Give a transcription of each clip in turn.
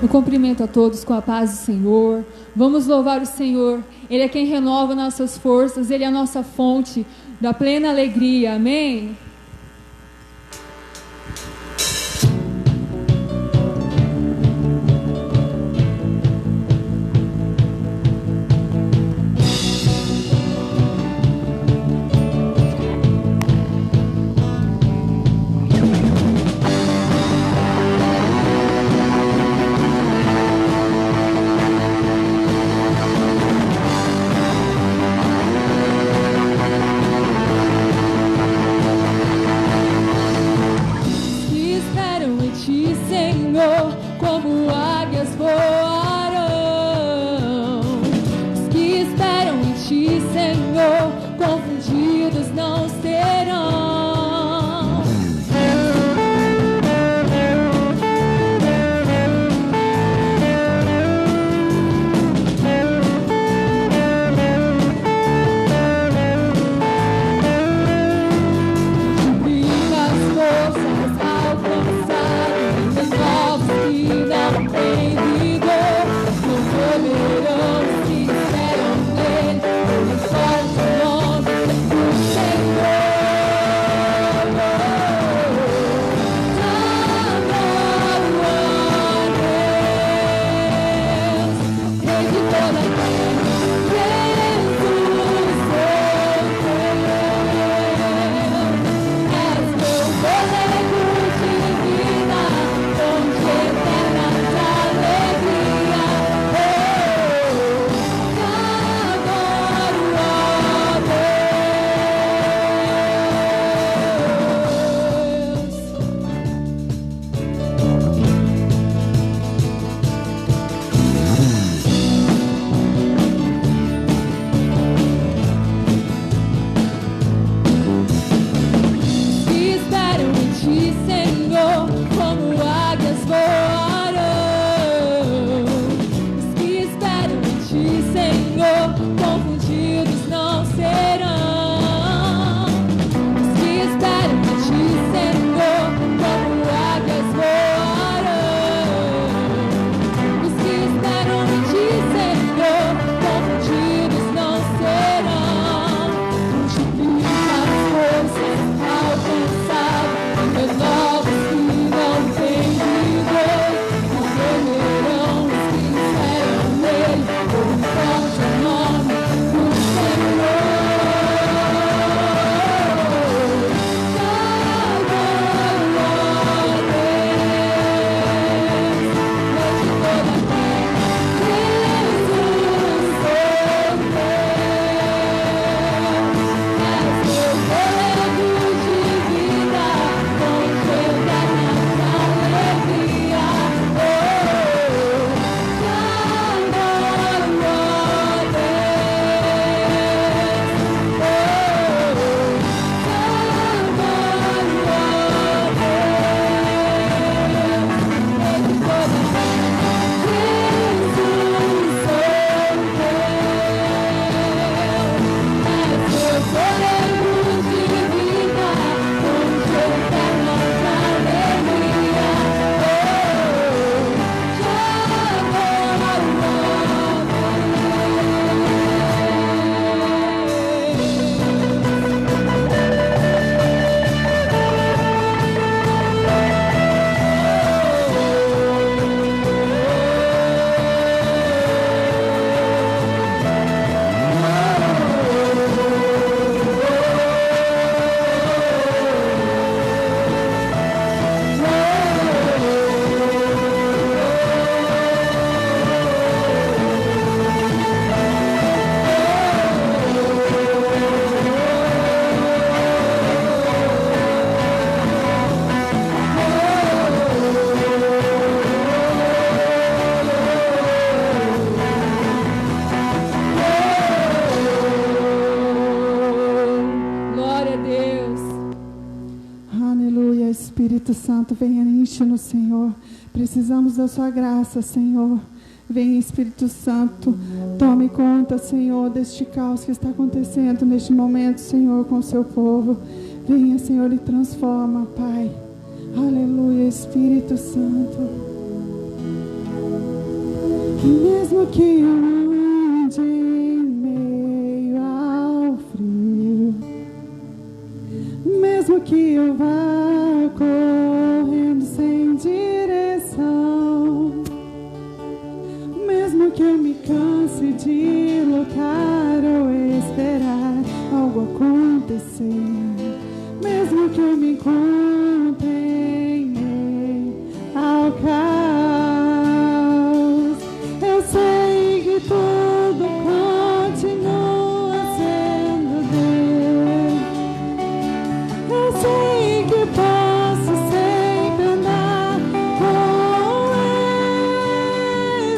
Eu cumprimento a todos com a paz do Senhor. Vamos louvar o Senhor. Ele é quem renova nossas forças. Ele é a nossa fonte da plena alegria. Amém? Santo, venha enche-nos, Senhor. Precisamos da sua graça, Senhor. Venha, Espírito Santo, tome conta, Senhor, deste caos que está acontecendo neste momento, Senhor, com o seu povo. Venha, Senhor, e transforma, Pai. Aleluia, Espírito Santo. Mesmo que eu ande em meio ao frio, mesmo que eu vá correndo sem direção, mesmo que eu me canse de lutar ou esperar algo acontecer, mesmo que eu me encontre em meio ao caos, eu sei que tudo continua sendo Deus. Eu sei que posso sempre andar com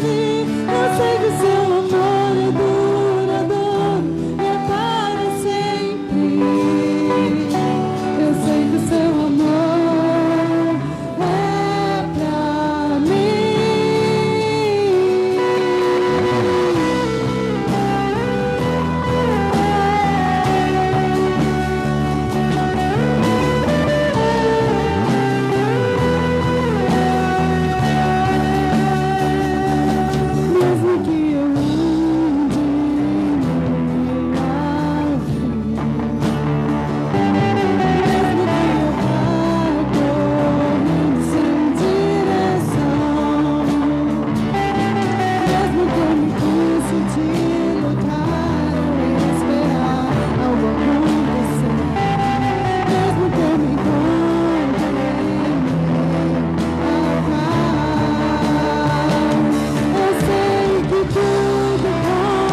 Ele. Eu sei que seu amor é duradouro e é para sempre. Eu sei que seu amor é pra mim. Mesmo que eu ande em meio ao frio, mesmo que eu vá correndo sem direção, mesmo que eu me canse de lutar ou esperar algo acontecer, mesmo que eu me encontre em meio ao caos, eu sei que tudo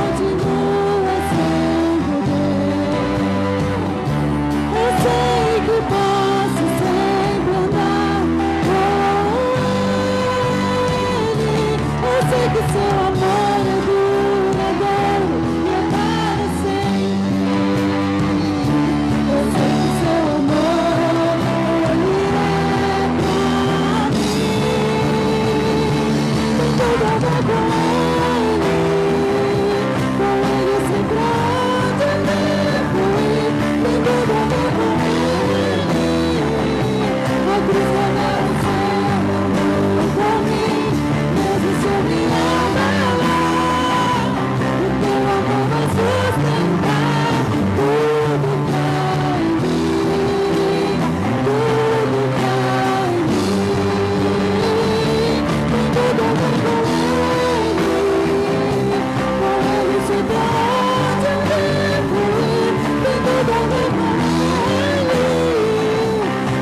continua sendo Deus. Eu sei que posso sempre andar com Ele. Eu sei que seu amor é duradouro e é para sempre. Eu sei que seu amor, Ele é pra mim. Tem tudo a ver com Ele sempre há de me fluir. Tem tudo a ver com Ele. A cruz revela o seu amor por mim. Mesmo se eu me abalar, o teu amor vai sustentar. Tudo cai em mim, tudo cai em mim. Tem tudo a ver com Ele. Com Ele sempre há de me fluir. Tem tudo a ver com Ele.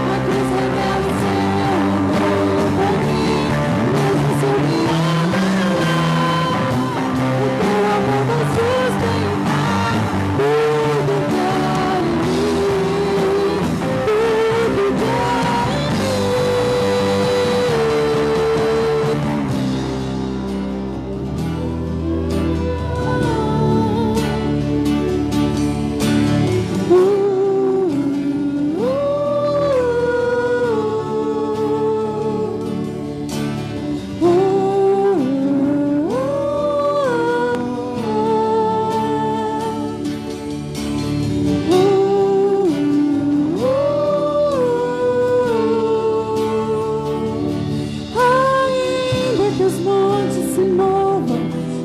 A cruz revela o seu amor por mim. Mesmo se eu me abalar, o teu amor vai sustentar. Tudo cai em mim, tudo cai em Ainda que os montes se movam,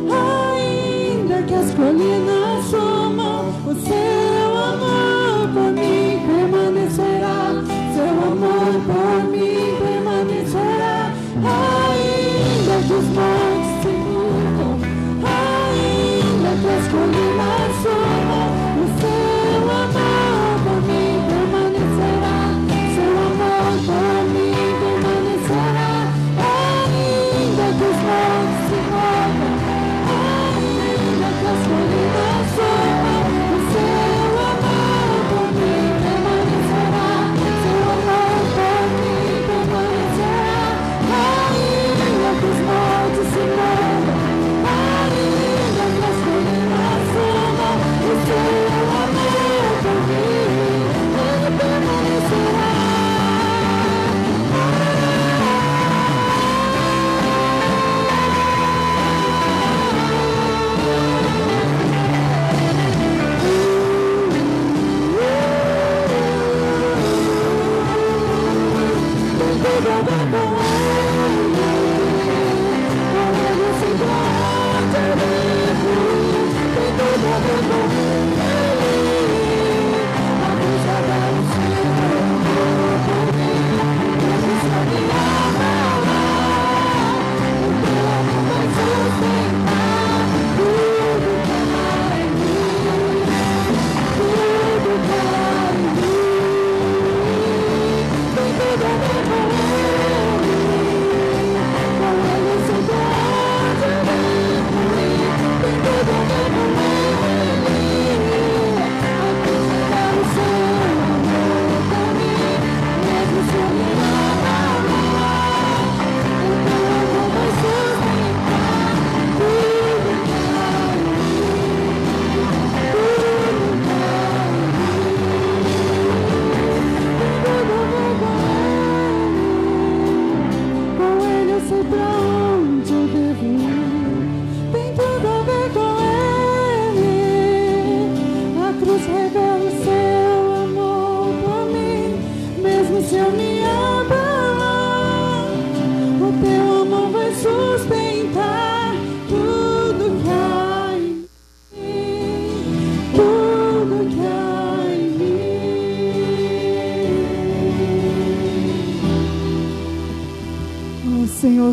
ainda que as colinas sumam, o seu amor por mim permanecerá. Seu amor por mim permanecerá. Ainda que os montes se movam, ainda que as colinas sumam, o seu amor por mim permanecerá. Seu amor por mim permanecerá. Ainda que os montes se movam, ainda que as colinas sumam, o seu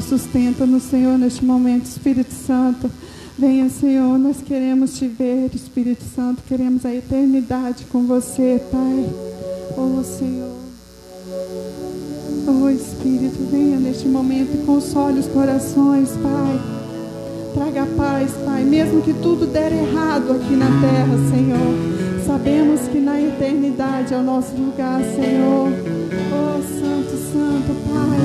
Sustenta-nos, Senhor, neste momento, Espírito Santo. Venha, Senhor, nós queremos te ver, Espírito Santo, queremos a eternidade com você, Pai. Oh, Senhor. Oh, Espírito, venha neste momento e console os corações, Pai. Traga paz, Pai, mesmo que tudo der errado aqui na terra, Senhor. Sabemos que na eternidade é o nosso lugar, Senhor. Oh, Santo, Santo, Pai.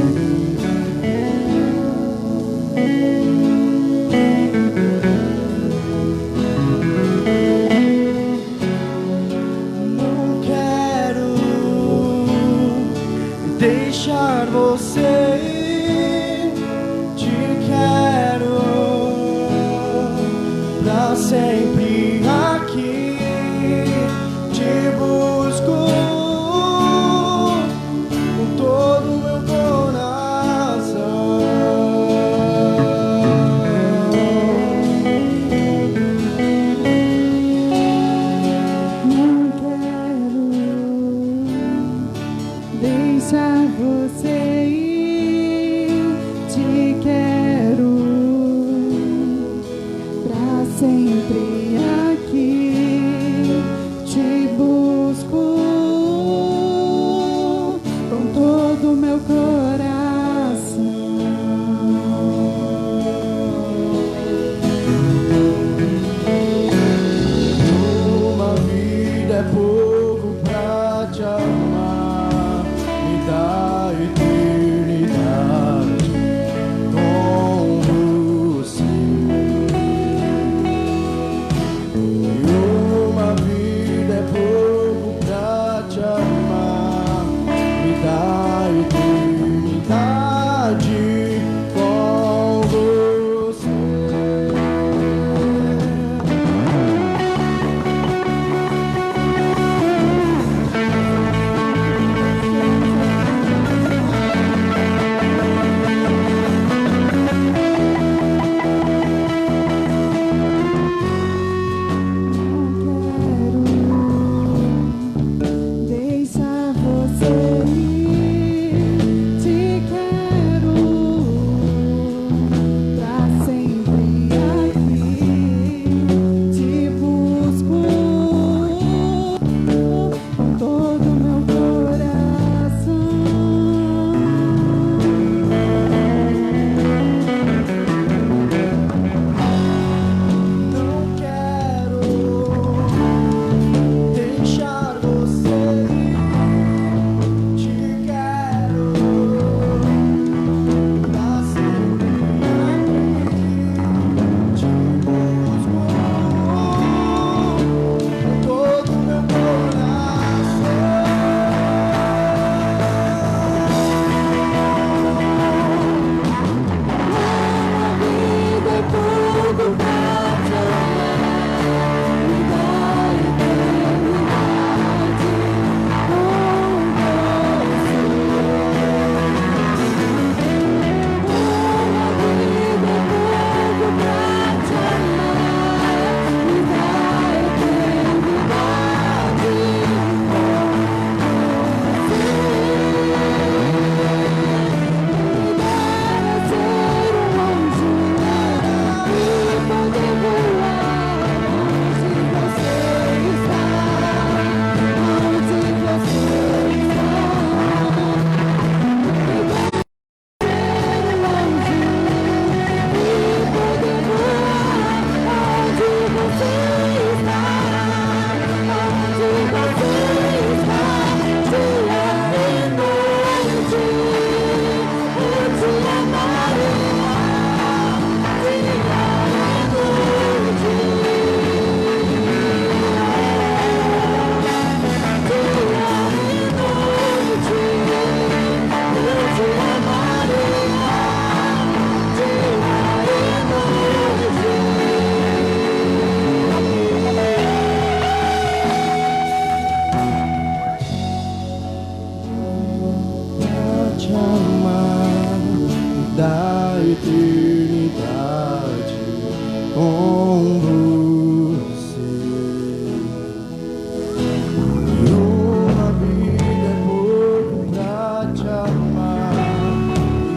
Deixar você ir, te quero pra sempre aqui, te busco com todo o meu coração. Não quero deixar você ir, te quero pra sempre aqui, te busco com todo o meu coração. Uma vida é pouco pra te amar, me dá eternidade com você. E uma vida é pouco pra te amar, me dá eternidade com você. Deixa você ir, te quero pra sempre aqui, te busco com todo o meu coração. Não quero deixar você ir, te quero pra sempre aqui, te busco com todo o meu coração. A vida é pouco pra te amar, me dá eternidade com você. Uma vida é pouco pra te amar, me dá eternidade com você. Me dá ser um anjo e poder voar onde você está, onde você está. Me dá ser um anjo e poder voar onde você está, onde você está. Dia e noite eu te amarei. Pra te amar, da eternidade com você. E uma vida é pouco pra te amar,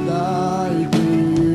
da eternidade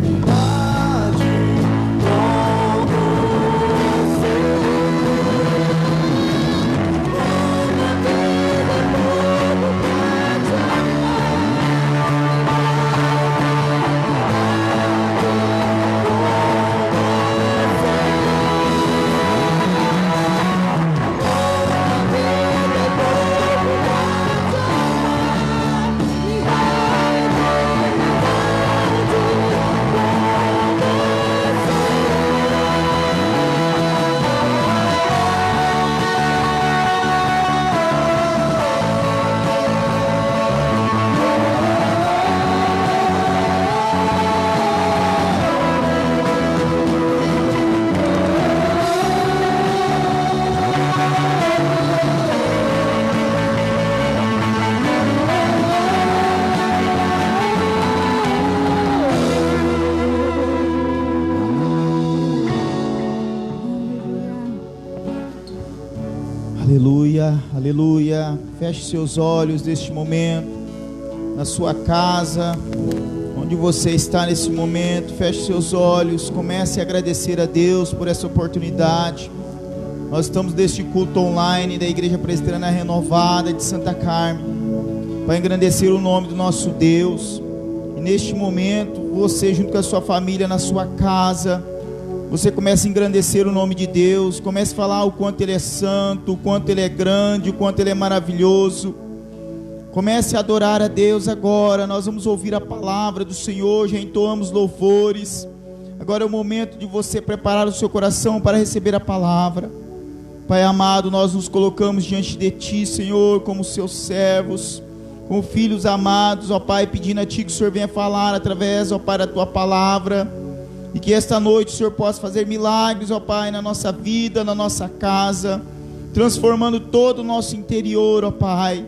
Aleluia, aleluia. Feche seus olhos neste momento, na sua casa, onde você está nesse momento. Feche seus olhos, comece a agradecer a Deus por essa oportunidade. Nós estamos neste culto online da Igreja Presbiteriana Renovada de Santa Carmen, para engrandecer o nome do nosso Deus. E neste momento, você junto com a sua família, na sua casa, você começa a engrandecer o nome de Deus, começa a falar o quanto Ele é santo, o quanto Ele é grande, o quanto Ele é maravilhoso. Comece a adorar a Deus agora. Nós vamos ouvir a palavra do Senhor, já entoamos louvores. Agora é o momento de você preparar o seu coração para receber a palavra. Pai amado, nós nos colocamos diante de Ti, Senhor, como seus servos, como filhos amados, ó Pai, pedindo a Ti que o Senhor venha falar através, ó Pai, da Tua palavra. E que esta noite o Senhor possa fazer milagres, ó Pai, na nossa vida, na nossa casa, transformando todo o nosso interior, ó Pai.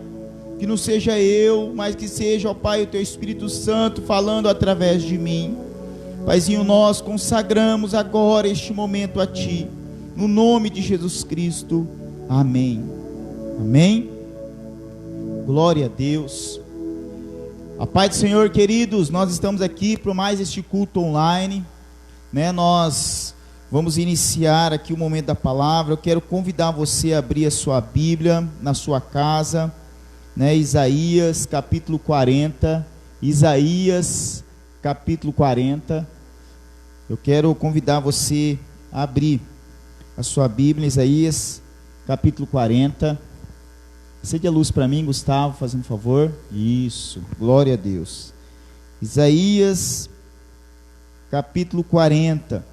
Que não seja eu, mas que seja, ó Pai, o Teu Espírito Santo falando através de mim. Paizinho, nós consagramos agora este momento a Ti, no nome de Jesus Cristo. Amém. Amém. Glória a Deus. A paz do Senhor, queridos. Nós estamos aqui para mais este culto online. Nós vamos iniciar aqui o momento da palavra. Eu quero convidar você a abrir a sua Bíblia na sua casa, Isaías capítulo 40. Isaías capítulo 40. Eu quero convidar você a abrir a sua Bíblia, Isaías capítulo 40. Acende a luz para mim, Gustavo, fazendo um favor. Isso, glória a Deus. Isaías capítulo 40,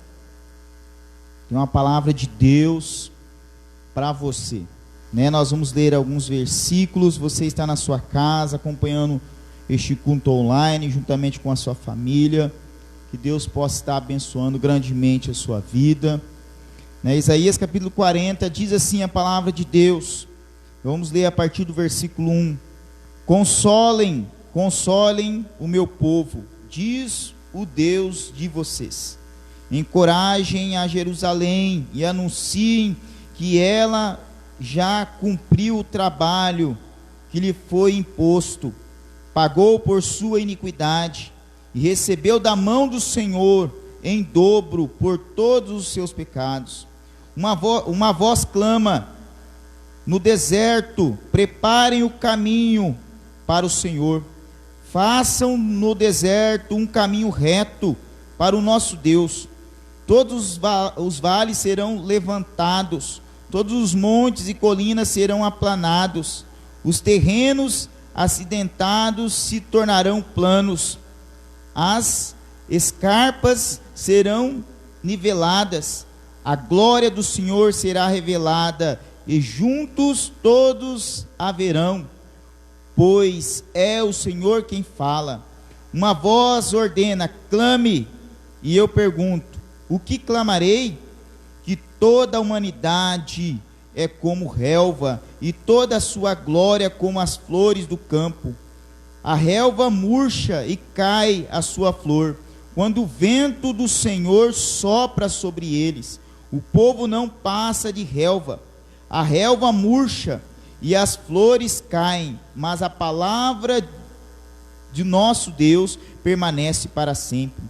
tem uma palavra de Deus para você, Nós vamos ler alguns versículos. Você está na sua casa acompanhando este culto online, juntamente com a sua família. Que Deus possa estar abençoando grandemente a sua vida. Isaías capítulo 40 diz assim a palavra de Deus. Vamos ler a partir do versículo 1. Consolem, consolem o meu povo, diz o Deus de vocês. Encorajem a Jerusalém e anunciem que ela já cumpriu o trabalho que lhe foi imposto, pagou por sua iniquidade e recebeu da mão do Senhor em dobro por todos os seus pecados. Uma voz clama no deserto: preparem o caminho para o Senhor. Façam no deserto um caminho reto para o nosso Deus. Todos os vales serão levantados, todos os montes e colinas serão aplanados, os terrenos acidentados se tornarão planos, as escarpas serão niveladas, a glória do Senhor será revelada, e juntos todos a verão, pois é o Senhor quem fala. Uma voz ordena: clame. E eu pergunto: o que clamarei? Que toda a humanidade é como relva, e toda a sua glória como as flores do campo. A relva murcha e cai a sua flor, quando o vento do Senhor sopra sobre eles. O povo não passa de relva. A relva murcha e as flores caem, mas a palavra de nosso Deus permanece para sempre.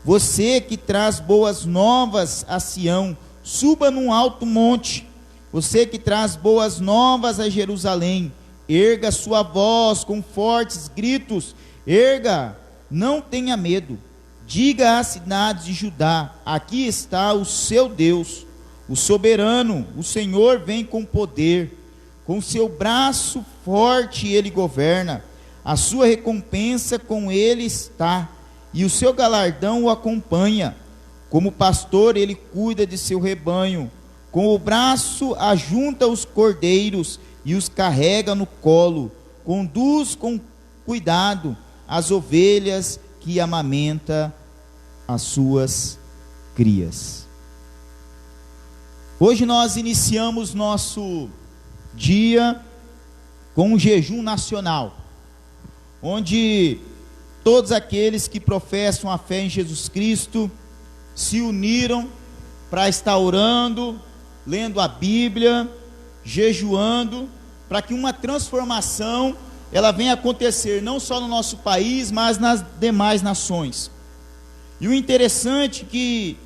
Você que traz boas novas a Sião, suba num alto monte. Você que traz boas novas a Jerusalém, erga sua voz com fortes gritos. Erga, não tenha medo. Diga às cidades de Judá: aqui está o seu Deus, o soberano. O Senhor vem com poder. Com seu braço forte ele governa, a sua recompensa com ele está, e o seu galardão o acompanha. Como pastor ele cuida de seu rebanho, com o braço ajunta os cordeiros e os carrega no colo, conduz com cuidado as ovelhas que amamenta as suas crias. Hoje nós iniciamos nosso dia com um jejum nacional, onde todos aqueles que professam a fé em Jesus Cristo se uniram para estar orando, lendo a Bíblia, jejuando, para que uma transformação ela venha acontecer não só no nosso país, mas nas demais nações. E o interessante é que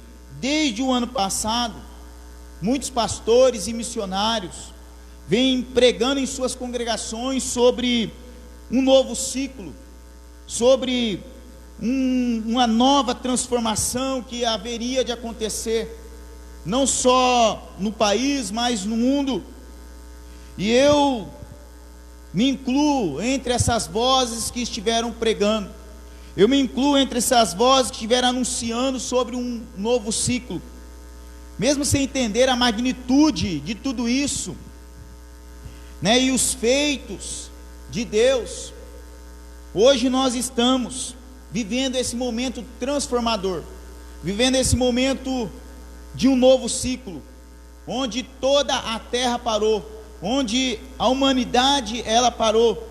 desde o ano passado, muitos pastores e missionários vêm pregando em suas congregações sobre um novo ciclo, sobre uma nova transformação que haveria de acontecer, não só no país, mas no mundo. E eu me incluo entre essas vozes que estiveram pregando, eu me incluo entre essas vozes que estiveram anunciando sobre um novo ciclo, mesmo sem entender a magnitude de tudo isso, né, e os feitos de Deus. Hoje nós estamos vivendo esse momento transformador, vivendo esse momento de um novo ciclo, onde toda a terra parou, onde a humanidade ela parou,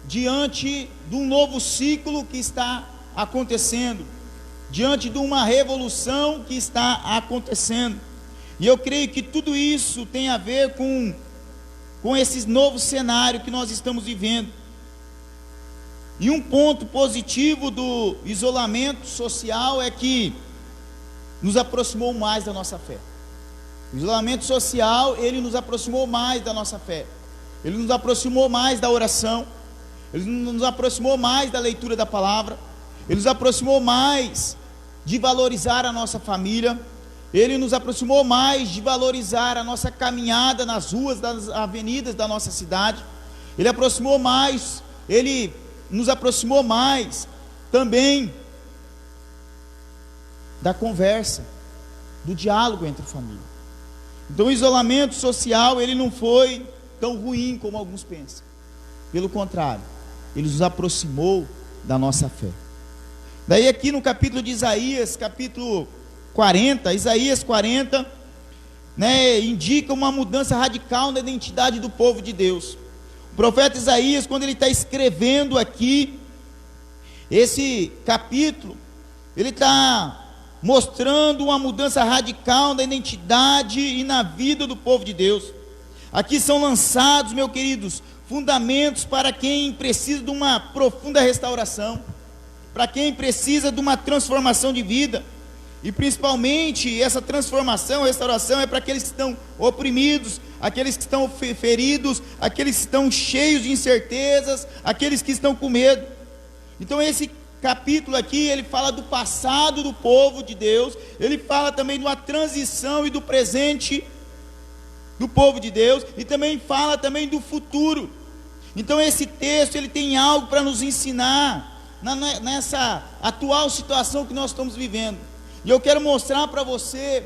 diante de um novo ciclo que está acontecendo, diante de uma revolução que está acontecendo. E eu creio que tudo isso tem a ver com esse novo cenário que nós estamos vivendo. E um ponto positivo do isolamento social é que nos aproximou mais da nossa fé. O isolamento social, ele nos aproximou mais da nossa fé, ele nos aproximou mais da oração, ele nos aproximou mais da leitura da palavra, ele nos aproximou mais de valorizar a nossa família, ele nos aproximou mais de valorizar a nossa caminhada nas ruas, das avenidas da nossa cidade, ele nos aproximou mais também da conversa, do diálogo entre família. Então o isolamento social, ele não foi tão ruim como alguns pensam. Pelo contrário, ele nos aproximou da nossa fé. Daí aqui no capítulo de Isaías, capítulo 40, Isaías 40, né, indica uma mudança radical na identidade do povo de Deus. O profeta Isaías, quando ele está escrevendo aqui esse capítulo, ele está mostrando uma mudança radical na identidade e na vida do povo de Deus. Aqui são lançados, meus queridos, fundamentos para quem precisa de uma profunda restauração, para quem precisa de uma transformação de vida, e principalmente essa transformação, restauração é para aqueles que estão oprimidos, aqueles que estão feridos, aqueles que estão cheios de incertezas, aqueles que estão com medo. Então esse capítulo aqui, ele fala do passado do povo de Deus, ele fala também de uma transição e do presente do povo de Deus, e também fala também do futuro. Então esse texto, ele tem algo para nos ensinar, nessa atual situação que nós estamos vivendo, e eu quero mostrar para você,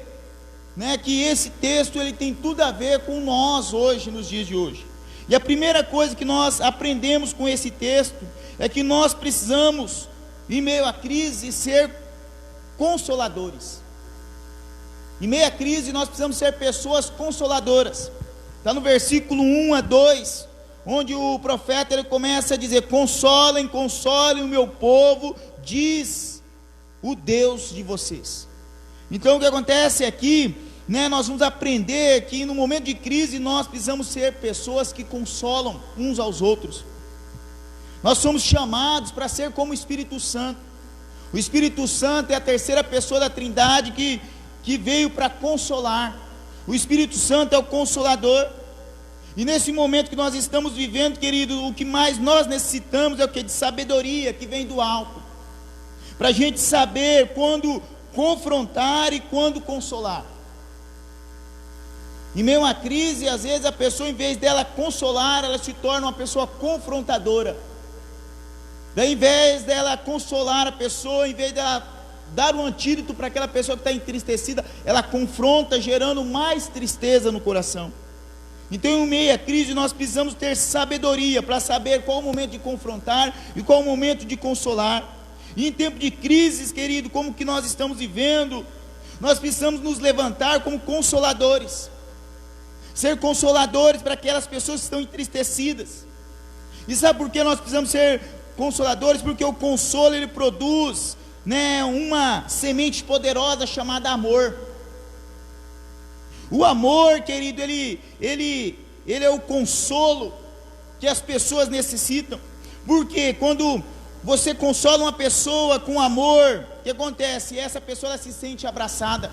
né, que esse texto, ele tem tudo a ver com nós hoje, nos dias de hoje. E a primeira coisa que nós aprendemos com esse texto, é que nós precisamos, em meio à crise, ser consoladores. Em meio à crise, nós precisamos ser pessoas consoladoras. Está no versículo 1 a 2, onde o profeta ele começa a dizer: consolem, consolem o meu povo, diz o Deus de vocês. Então o que acontece aqui, né, nós vamos aprender que no momento de crise, nós precisamos ser pessoas que consolam uns aos outros. Nós somos chamados para ser como o Espírito Santo. O Espírito Santo é a terceira pessoa da Trindade que veio para consolar. O Espírito Santo é o Consolador. E nesse momento que nós estamos vivendo, querido, o que mais nós necessitamos é o que? De sabedoria que vem do alto, para a gente saber quando confrontar e quando consolar. Em meio a uma crise, às vezes a pessoa, em vez dela consolar, ela se torna uma pessoa confrontadora. Daí, em vez dela consolar a pessoa, em vez dela dar um antídoto para aquela pessoa que está entristecida, ela confronta, gerando mais tristeza no coração. Então, em meio à crise, nós precisamos ter sabedoria para saber qual o momento de confrontar e qual o momento de consolar. E em tempo de crises, querido, como que nós estamos vivendo, nós precisamos nos levantar como consoladores, ser consoladores para aquelas pessoas que estão entristecidas. E sabe por que nós precisamos ser consoladores? Porque o consolo, ele produz, né, uma semente poderosa chamada amor. O amor, querido, ele ele é o consolo que as pessoas necessitam. Porque quando você consola uma pessoa com amor, o que acontece? Essa pessoa ela se sente abraçada.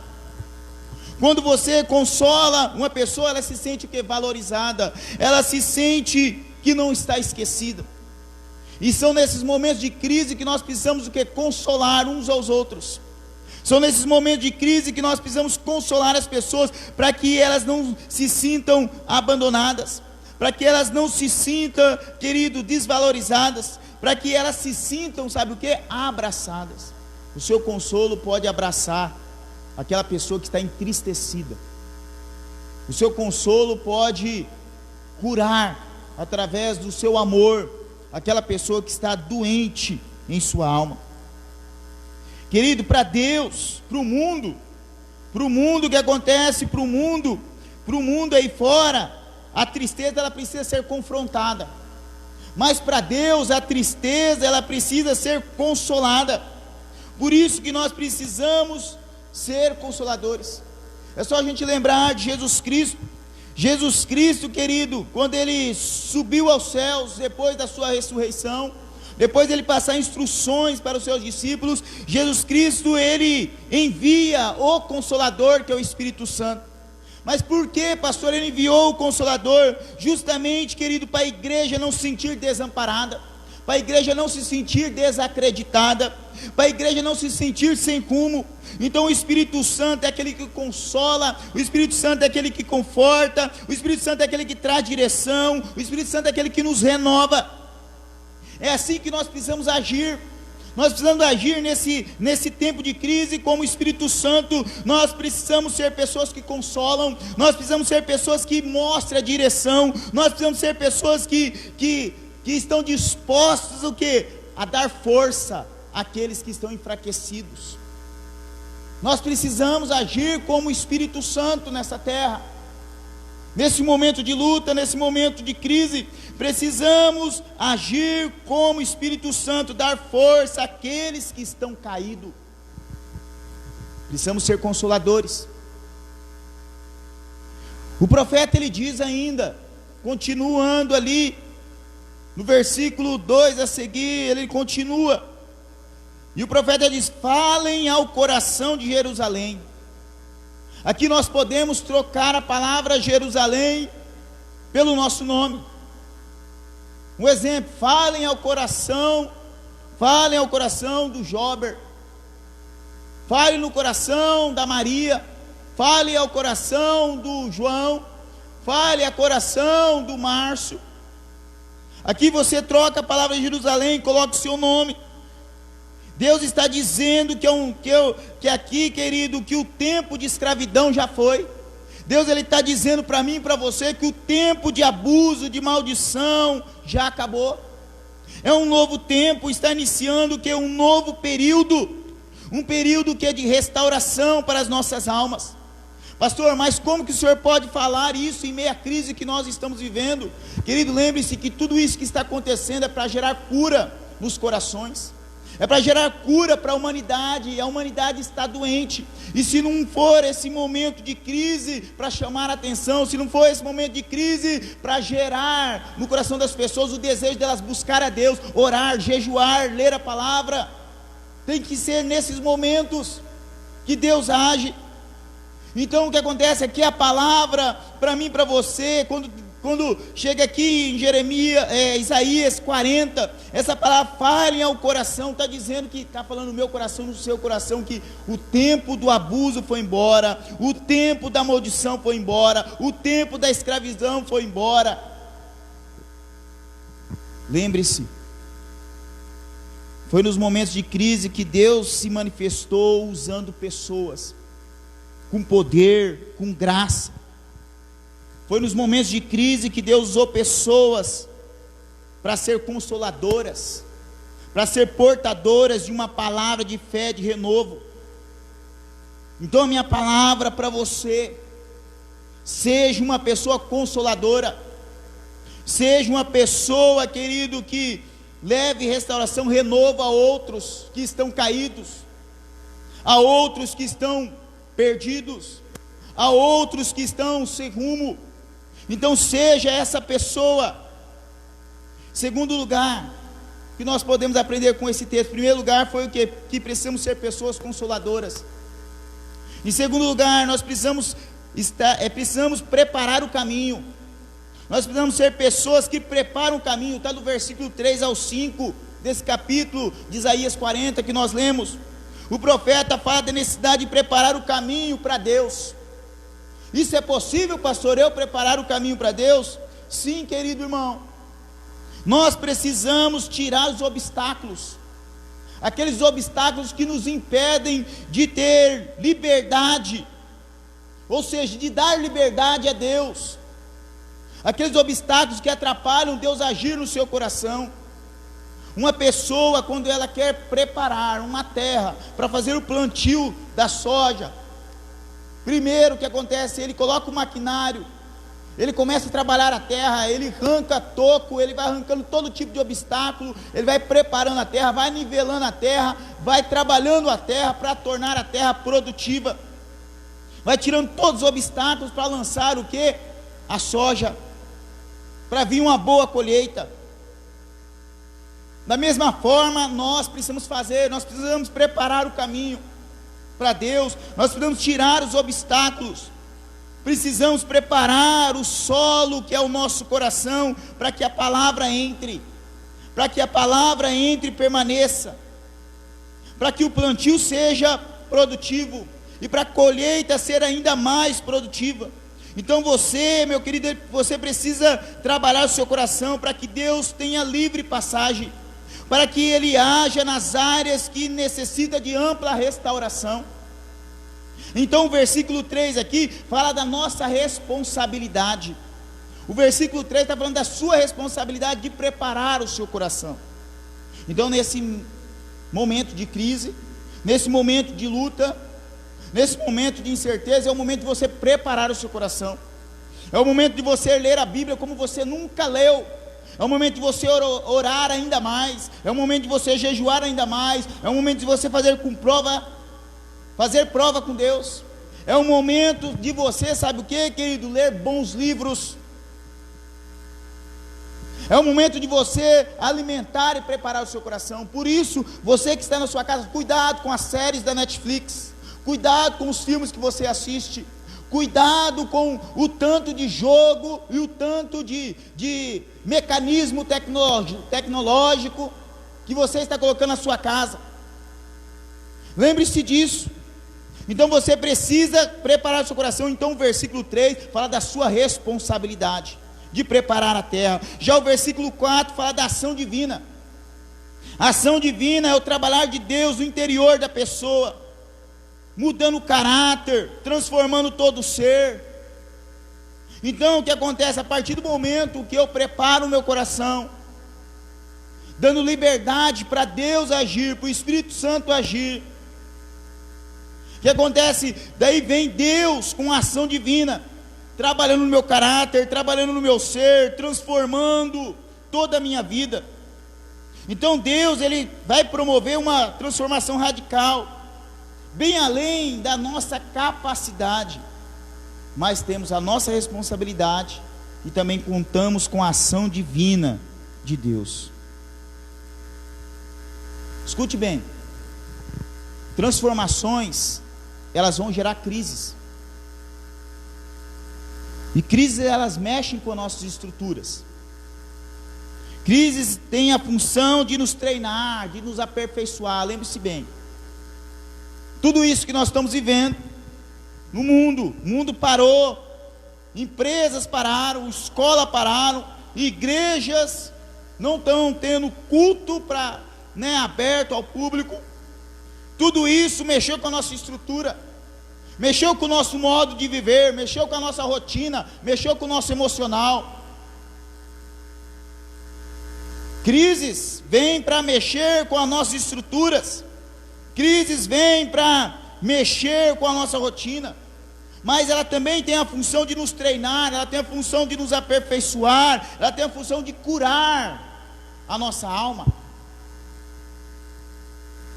Quando você consola uma pessoa, ela se sente o quê? Valorizada. Ela se sente que não está esquecida. E são nesses momentos de crise que nós precisamos o quê? Consolar uns aos outros. São nesses momentos de crise que nós precisamos consolar as pessoas, para que elas não se sintam abandonadas, para que elas não se sintam, querido, desvalorizadas, para que elas se sintam, sabe o que? Abraçadas. O seu consolo pode abraçar aquela pessoa que está entristecida. O seu consolo pode curar, através do seu amor, aquela pessoa que está doente em sua alma. Querido, para Deus, para o mundo que acontece, para o mundo aí fora, a tristeza ela precisa ser confrontada. Mas para Deus a tristeza ela precisa ser consolada. Por isso que nós precisamos ser consoladores. É só a gente lembrar de Jesus Cristo. Jesus Cristo, querido, quando ele subiu aos céus, depois da sua ressurreição, depois dele passar instruções para os seus discípulos, Jesus Cristo, ele envia o Consolador, que é o Espírito Santo. Mas por que, pastor, ele enviou o Consolador? Justamente, querido, para a igreja não se sentir desamparada, para a igreja não se sentir desacreditada, para a igreja não se sentir sem rumo. Então o Espírito Santo é aquele que consola, o Espírito Santo é aquele que conforta, o Espírito Santo é aquele que traz direção, o Espírito Santo é aquele que nos renova. É assim que nós precisamos agir. Nós precisamos agir nesse tempo de crise como o Espírito Santo. Nós precisamos ser pessoas que consolam, nós precisamos ser pessoas que mostram a direção, nós precisamos ser pessoas que estão dispostas o quê? A dar força àqueles que estão enfraquecidos. Nós precisamos agir como o Espírito Santo nessa terra. Nesse momento de luta, nesse momento de crise, precisamos agir como o Espírito Santo, dar força àqueles que estão caídos. Precisamos ser consoladores. O profeta ele diz ainda, continuando ali, no versículo 2 a seguir, ele continua, e o profeta diz: falem ao coração de Jerusalém. Aqui nós podemos trocar a palavra Jerusalém pelo nosso nome. Um exemplo: falem ao coração do Jober, falem no coração da Maria, falem ao coração do João, falem ao coração do Márcio. Aqui você troca a palavra Jerusalém, coloca o seu nome. Deus está dizendo que aqui, querido, que o tempo de escravidão já foi. Deus ele está dizendo para mim e para você que o tempo de abuso, de maldição já acabou. É um novo tempo, está iniciando que é um novo período, um período que é de restauração para as nossas almas. Pastor, mas como que o senhor pode falar isso em meio à crise que nós estamos vivendo? Querido, lembre-se que tudo isso que está acontecendo é para gerar cura nos corações. É para gerar cura para a humanidade está doente, e se não for esse momento de crise para chamar a atenção, se não for esse momento de crise para gerar no coração das pessoas o desejo delas buscar a Deus, orar, jejuar, ler a palavra, tem que ser nesses momentos que Deus age. Então o que acontece é que a palavra para mim e para você, quando chega aqui em Isaías 40, essa palavra falem ao coração, está dizendo que, está falando no meu coração, no seu coração, que o tempo do abuso foi embora, o tempo da maldição foi embora, o tempo da escravidão foi embora. Lembre-se, foi nos momentos de crise que Deus se manifestou usando pessoas, com poder, com graça. Foi nos momentos de crise que Deus usou pessoas para ser consoladoras, para ser portadoras de uma palavra de fé, de renovo. Então a minha palavra para você: seja uma pessoa consoladora, seja uma pessoa, querido, que leve restauração, renovo a outros que estão caídos, a outros que estão perdidos, a outros que estão sem rumo. Então seja essa pessoa. Segundo lugar, que nós podemos aprender com esse texto, em primeiro lugar foi o quê? Que precisamos ser pessoas consoladoras. Em segundo lugar, nós precisamos preparar o caminho. Nós precisamos ser pessoas que preparam o caminho. Está do versículo 3 ao 5 desse capítulo de Isaías 40 que nós lemos. O profeta fala da necessidade de preparar o caminho para Deus. Isso é possível, pastor, eu preparar o caminho para Deus? Sim, querido irmão. Nós precisamos tirar os obstáculos, aqueles obstáculos que nos impedem de ter liberdade, ou seja, de dar liberdade a Deus, aqueles obstáculos que atrapalham Deus agir no seu coração. Uma pessoa, quando ela quer preparar uma terra para fazer o plantio da soja, primeiro o que acontece? Ele coloca o maquinário, ele começa a trabalhar a terra, ele arranca toco, ele vai arrancando todo tipo de obstáculo, ele vai preparando a terra, vai nivelando a terra, vai trabalhando a terra para tornar a terra produtiva, vai tirando todos os obstáculos para lançar o que? A soja, para vir uma boa colheita. Da mesma forma, nós precisamos preparar o caminho para Deus, nós precisamos tirar os obstáculos, precisamos preparar o solo que é o nosso coração, para que a palavra entre, e permaneça, para que o plantio seja produtivo, e para a colheita ser ainda mais produtiva. Então você, meu querido, você precisa trabalhar o seu coração, para que Deus tenha livre passagem, para que Ele haja nas áreas que necessita de ampla restauração. Então o versículo 3 aqui fala da nossa responsabilidade. O versículo 3 está falando da sua responsabilidade de preparar o seu coração. Então nesse momento de crise, nesse momento de luta, nesse momento de incerteza, é o momento de você preparar o seu coração. É o momento de você ler a Bíblia como você nunca leu. É o momento de você orar ainda mais. É o momento de você jejuar ainda mais. É o momento de você fazer prova com Deus. É o momento de você, sabe o que, querido? Ler bons livros. É o momento de você alimentar e preparar o seu coração. Por isso, você que está na sua casa, cuidado com as séries da Netflix, cuidado com os filmes que você assiste, cuidado com o tanto de jogo e o tanto de mecanismo tecnológico que você está colocando na sua casa. Lembre-se disso. Então você precisa preparar o seu coração. Então o versículo 3 fala da sua responsabilidade de preparar a terra. Já o versículo 4 fala da ação divina. A ação divina é o trabalhar de Deus no interior da pessoa, mudando o caráter, transformando todo o ser. Então o que acontece? A partir do momento que eu preparo o meu coração, dando liberdade para Deus agir, para o Espírito Santo agir, o que acontece? Daí vem Deus com a ação divina, trabalhando no meu caráter, trabalhando no meu ser, transformando toda a minha vida. Então Deus, Ele vai promover uma transformação radical, bem além da nossa capacidade, mas temos a nossa responsabilidade e também contamos com a ação divina de Deus. Escute bem, transformações, elas vão gerar crises, e crises elas mexem com as nossas estruturas. Crises têm a função de nos treinar, de nos aperfeiçoar. Lembre-se bem, tudo isso que nós estamos vivendo no mundo, o mundo parou, empresas pararam, escola pararam, igrejas não estão tendo culto aberto ao público. Tudo isso mexeu com a nossa estrutura, mexeu com o nosso modo de viver, mexeu com a nossa rotina, mexeu com o nosso emocional. Crises vêm para mexer com as nossas estruturas, crises vêm para mexer com a nossa rotina, mas ela também tem a função de nos treinar, ela tem a função de nos aperfeiçoar, ela tem a função de curar a nossa alma.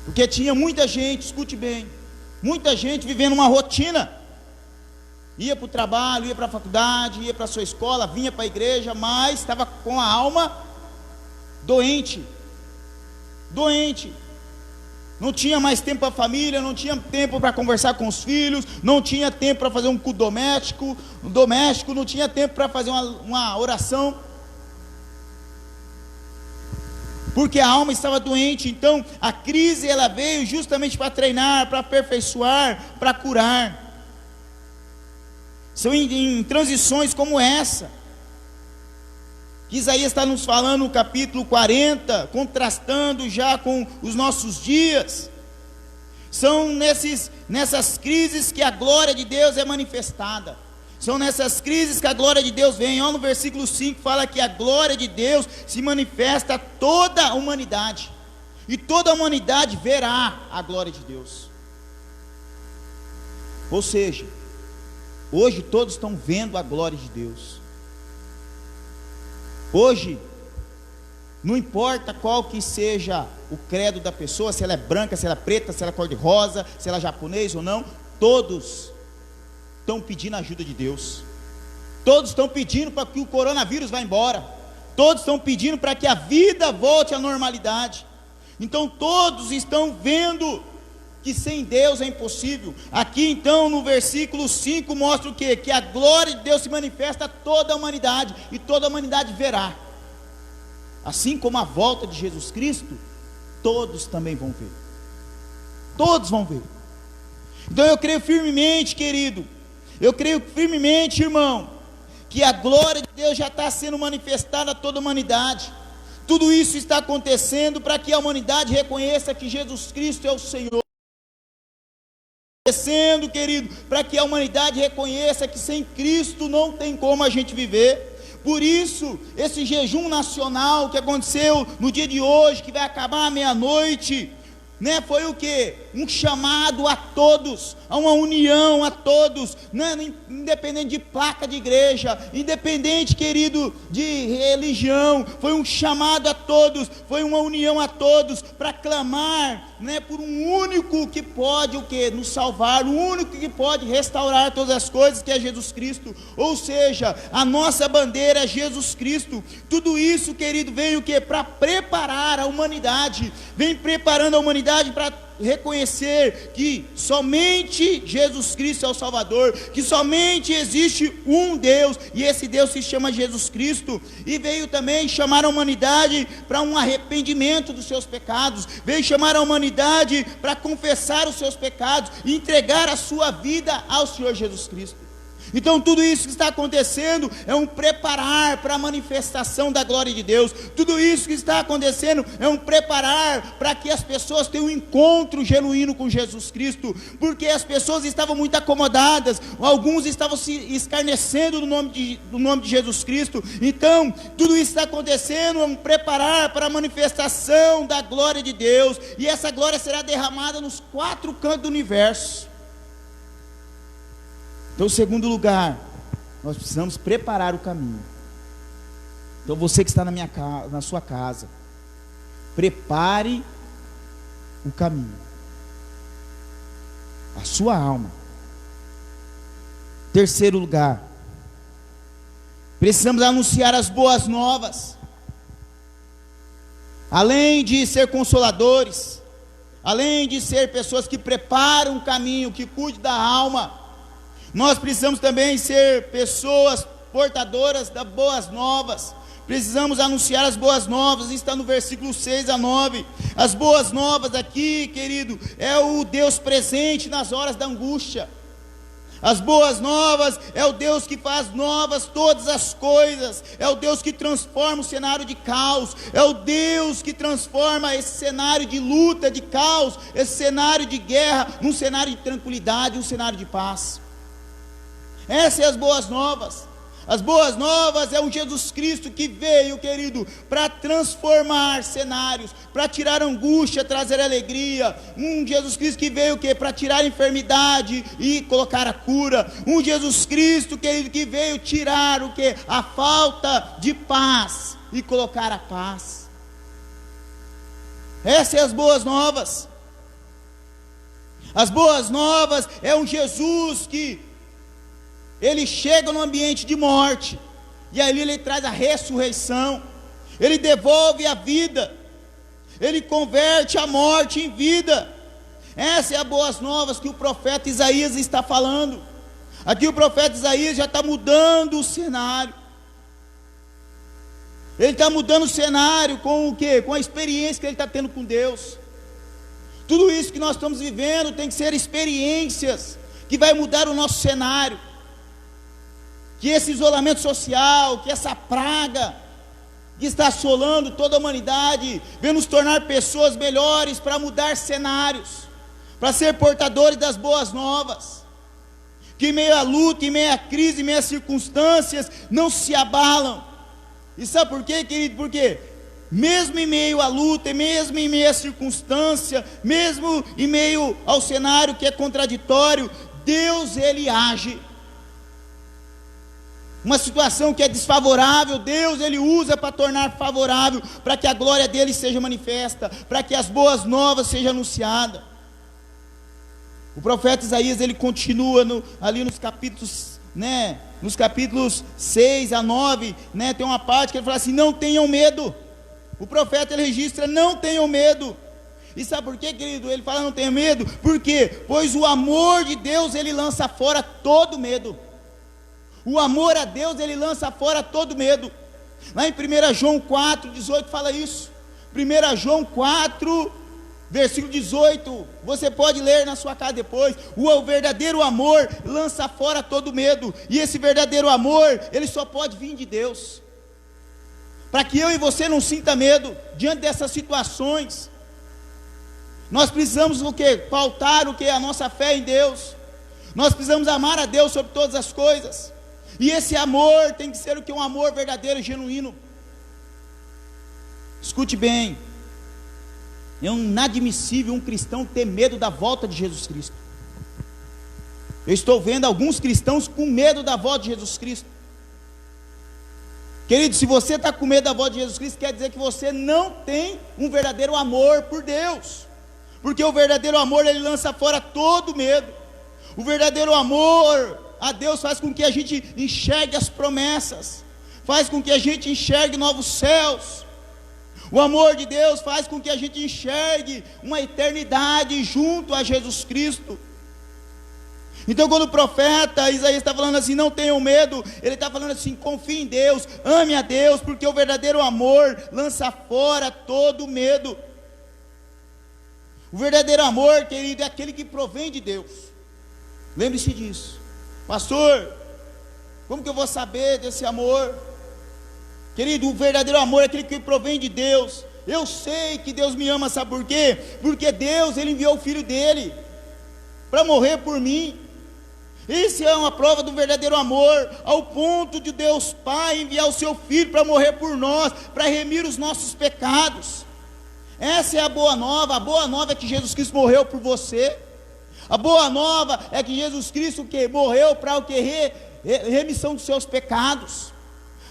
Porque tinha muita gente, escute bem, muita gente vivendo uma rotina, ia para o trabalho, ia para a faculdade, ia para a sua escola, vinha para a igreja, mas estava com a alma doente, não tinha mais tempo para a família, não tinha tempo para conversar com os filhos, não tinha tempo para fazer um culto doméstico, não tinha tempo para fazer uma oração, porque a alma estava doente. Então a crise ela veio justamente para treinar, para aperfeiçoar, para curar. São em transições como essa que Isaías está nos falando no capítulo 40, contrastando já com os nossos dias. São nessas crises que a glória de Deus é manifestada. São nessas crises que a glória de Deus vem. Olha no versículo 5, fala que a glória de Deus se manifesta a toda a humanidade, e toda a humanidade verá a glória de Deus. Ou seja, hoje todos estão vendo a glória de Deus. Hoje, não importa qual que seja o credo da pessoa, se ela é branca, se ela é preta, se ela é cor-de-rosa, se ela é japonês ou não, todos estão pedindo a ajuda de Deus. Todos estão pedindo para que o coronavírus vá embora. Todos estão pedindo para que a vida volte à normalidade. Então todos estão vendo que sem Deus é impossível. Aqui então no versículo 5 mostra o quê? Que a glória de Deus se manifesta a toda a humanidade, e toda a humanidade verá. Assim como a volta de Jesus Cristo, todos também vão ver. Todos vão ver. Então eu creio firmemente, querido, eu creio firmemente, irmão, que a glória de Deus já está sendo manifestada a toda a humanidade. Tudo isso está acontecendo para que a humanidade reconheça que Jesus Cristo é o Senhor. Acontecendo, querido, para que a humanidade reconheça que sem Cristo não tem como a gente viver. Por isso, esse jejum nacional que aconteceu no dia de hoje, que vai acabar à meia-noite, né, foi o que? Um chamado a todos, a uma união a todos, né, independente de placa de igreja, independente, querido, de religião, foi um chamado a todos, foi uma união a todos, para clamar, né, por um único que pode o que? Nos salvar, o único que pode restaurar todas as coisas, que é Jesus Cristo. Ou seja, a nossa bandeira é Jesus Cristo. Tudo isso, querido, vem o que? Para preparar a humanidade, vem preparando a humanidade para reconhecer que somente Jesus Cristo é o Salvador, que somente existe um Deus, e esse Deus se chama Jesus Cristo. E veio também chamar a humanidade para um arrependimento dos seus pecados, veio chamar a humanidade para confessar os seus pecados e entregar a sua vida ao Senhor Jesus Cristo. Então tudo isso que está acontecendo é um preparar para a manifestação da glória de Deus. Tudo isso que está acontecendo é um preparar para que as pessoas tenham um encontro genuíno com Jesus Cristo, porque as pessoas estavam muito acomodadas, alguns estavam se escarnecendo do nome de Jesus Cristo. Então tudo isso que está acontecendo é um preparar para a manifestação da glória de Deus, e essa glória será derramada nos 4 cantos do universo. Então, em segundo lugar, nós precisamos preparar o caminho. Então, você que está na sua casa, prepare o caminho, a sua alma. Terceiro lugar, precisamos anunciar as boas novas. Além de ser consoladores, além de ser pessoas que preparam o caminho, que cuidam da alma, nós precisamos também ser pessoas portadoras das boas novas. Precisamos anunciar as boas novas. Está no versículo 6 a 9. As boas novas aqui, querido, é o Deus presente nas horas da angústia. As boas novas é o Deus que faz novas todas as coisas, é o Deus que transforma o cenário de caos, é o Deus que transforma esse cenário de luta, de caos, esse cenário de guerra, num cenário de tranquilidade, um cenário de paz. Essas são as boas novas. As boas novas é um Jesus Cristo que veio, querido, para transformar cenários, para tirar angústia, trazer alegria. Um Jesus Cristo que veio o quê? Para tirar a enfermidade e colocar a cura. Um Jesus Cristo, querido, que veio tirar o quê? A falta de paz e colocar a paz. Essas são as boas novas. As boas novas é um Jesus que ele chega no ambiente de morte, e ali ele traz a ressurreição, ele devolve a vida, ele converte a morte em vida. Essa é a boas novas que o profeta Isaías está falando. Aqui o profeta Isaías já está mudando o cenário. Ele está mudando o cenário com o quê? Com a experiência que ele está tendo com Deus. Tudo isso que nós estamos vivendo tem que ser experiências que vai mudar o nosso cenário. Que esse isolamento social, que essa praga que está assolando toda a humanidade, vem nos tornar pessoas melhores para mudar cenários, para ser portadores das boas novas. Que em meio à luta, em meio à crise, em meio às circunstâncias, não se abalam. E sabe por quê, querido? Porque mesmo em meio à luta, mesmo em meio à circunstância, mesmo em meio ao cenário que é contraditório, Deus, Ele age. Uma situação que é desfavorável, Deus, Ele usa para tornar favorável, para que a glória dEle seja manifesta, para que as boas novas sejam anunciadas. O profeta Isaías, ele continua ali nos capítulos, nos capítulos 6 a 9, tem uma parte que ele fala assim: não tenham medo. O profeta, ele registra: não tenham medo. E sabe por quê, querido? Ele fala: não tenham medo. Por quê? Pois o amor de Deus, ele lança fora todo medo. O amor a Deus, ele lança fora todo medo. Lá em 1 João 4, 18 fala isso. 1 João 4, versículo 18, você pode ler na sua casa depois. O verdadeiro amor lança fora todo medo. E esse verdadeiro amor, ele só pode vir de Deus. Para que eu e você não sinta medo diante dessas situações, nós precisamos o quê? Pautar o quê? A nossa fé em Deus. Nós precisamos amar a Deus sobre todas as coisas. E esse amor tem que ser o que? Um amor verdadeiro e genuíno. Escute bem. É inadmissível um cristão ter medo da volta de Jesus Cristo. Eu estou vendo alguns cristãos com medo da volta de Jesus Cristo. Querido, se você está com medo da volta de Jesus Cristo, quer dizer que você não tem um verdadeiro amor por Deus. Porque o verdadeiro amor, ele lança fora todo medo. O verdadeiro amor a Deus faz com que a gente enxergue as promessas, faz com que a gente enxergue novos céus. O amor de Deus faz com que a gente enxergue uma eternidade junto a Jesus Cristo. Então, quando o profeta Isaías está falando assim: não tenham medo, ele está falando assim: confie em Deus, ame a Deus, porque o verdadeiro amor lança fora todo medo. O verdadeiro amor, querido, é aquele que provém de Deus. Lembre-se disso. Pastor, como que eu vou saber desse amor? Querido, o verdadeiro amor é aquele que provém de Deus. Eu sei que Deus me ama, sabe por quê? Porque Deus, Ele enviou o Filho dEle para morrer por mim. Isso é uma prova do verdadeiro amor, ao ponto de Deus Pai enviar o seu Filho para morrer por nós, para remir os nossos pecados. Essa é a boa nova é que Jesus Cristo morreu por você. A boa nova é que Jesus Cristo morreu para o que? Remissão dos seus pecados,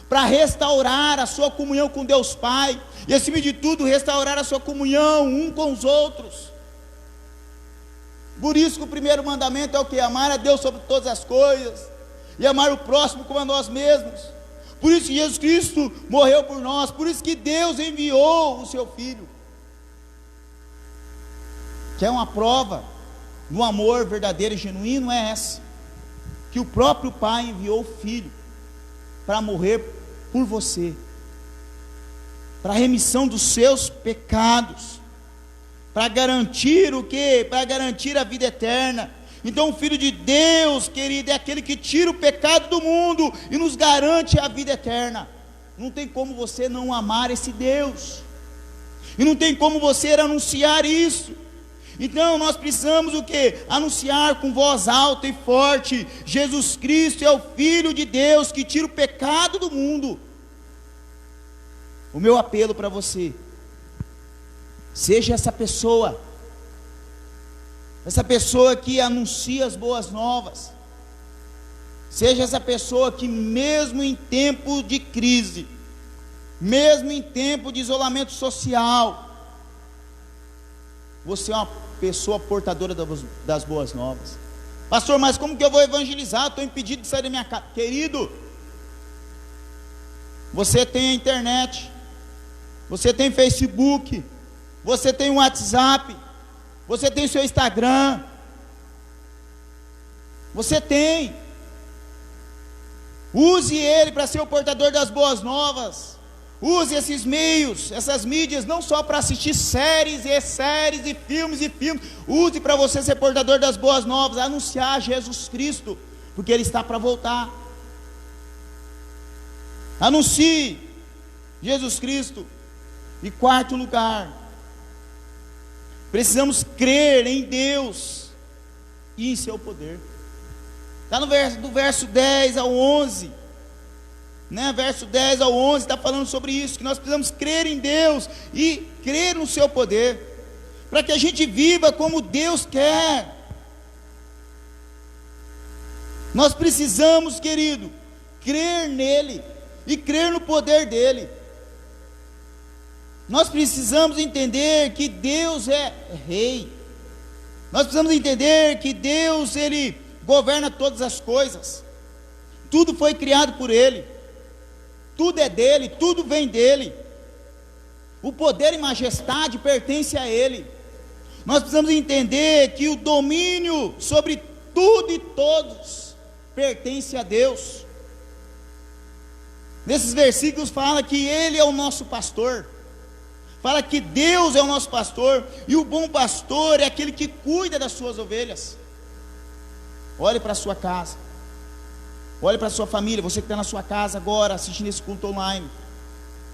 para restaurar a sua comunhão com Deus Pai, e acima de tudo restaurar a sua comunhão um com os outros. Por isso que o primeiro mandamento é o que? Amar a Deus sobre todas as coisas, e amar o próximo como a nós mesmos. Por isso que Jesus Cristo morreu por nós, por isso que Deus enviou o seu Filho, que é uma prova do amor verdadeiro e genuíno, é essa, que o próprio Pai enviou o Filho para morrer por você, para a remissão dos seus pecados, para garantir o quê? Para garantir a vida eterna. Então o Filho de Deus, querido, é aquele que tira o pecado do mundo e nos garante a vida eterna. Não tem como você não amar esse Deus, e não tem como você anunciar isso. Então nós precisamos o quê? Anunciar com voz alta e forte: Jesus Cristo é o Filho de Deus que tira o pecado do mundo. O meu apelo para você: seja essa pessoa que anuncia as boas novas. Seja essa pessoa que, mesmo em tempo de crise, mesmo em tempo de isolamento social, você é uma pessoa portadora das boas novas. Pastor, mas como que eu vou evangelizar? Estou impedido de sair da minha casa. Querido, você tem a internet, você tem Facebook, você tem o WhatsApp, você tem o seu Instagram, você tem. Use ele para ser o portador das boas novas. Use esses meios, essas mídias, não só para assistir séries e filmes. Use para você ser portador das boas novas, anunciar Jesus Cristo, porque Ele está para voltar. Anuncie Jesus Cristo. E quarto lugar, precisamos crer em Deus e em seu poder. Está no verso 10 ao 11, né? Verso 10 ao 11 está falando sobre isso, que nós precisamos crer em Deus e crer no seu poder, para que a gente viva como Deus quer. Nós precisamos, querido, crer nele e crer no poder dele. Nós precisamos entender que Deus é rei. Nós precisamos entender que Deus, Ele governa todas as coisas. Tudo foi criado por Ele. Tudo é dele, tudo vem dele. O poder e majestade pertence a Ele. Nós precisamos entender que o domínio sobre tudo e todos pertence a Deus. Nesses versículos fala que Ele é o nosso pastor. Fala que Deus é o nosso pastor, e o bom pastor é aquele que cuida das suas ovelhas. Olhe para a sua casa, olhe para a sua família, você que está na sua casa agora, assistindo esse culto online.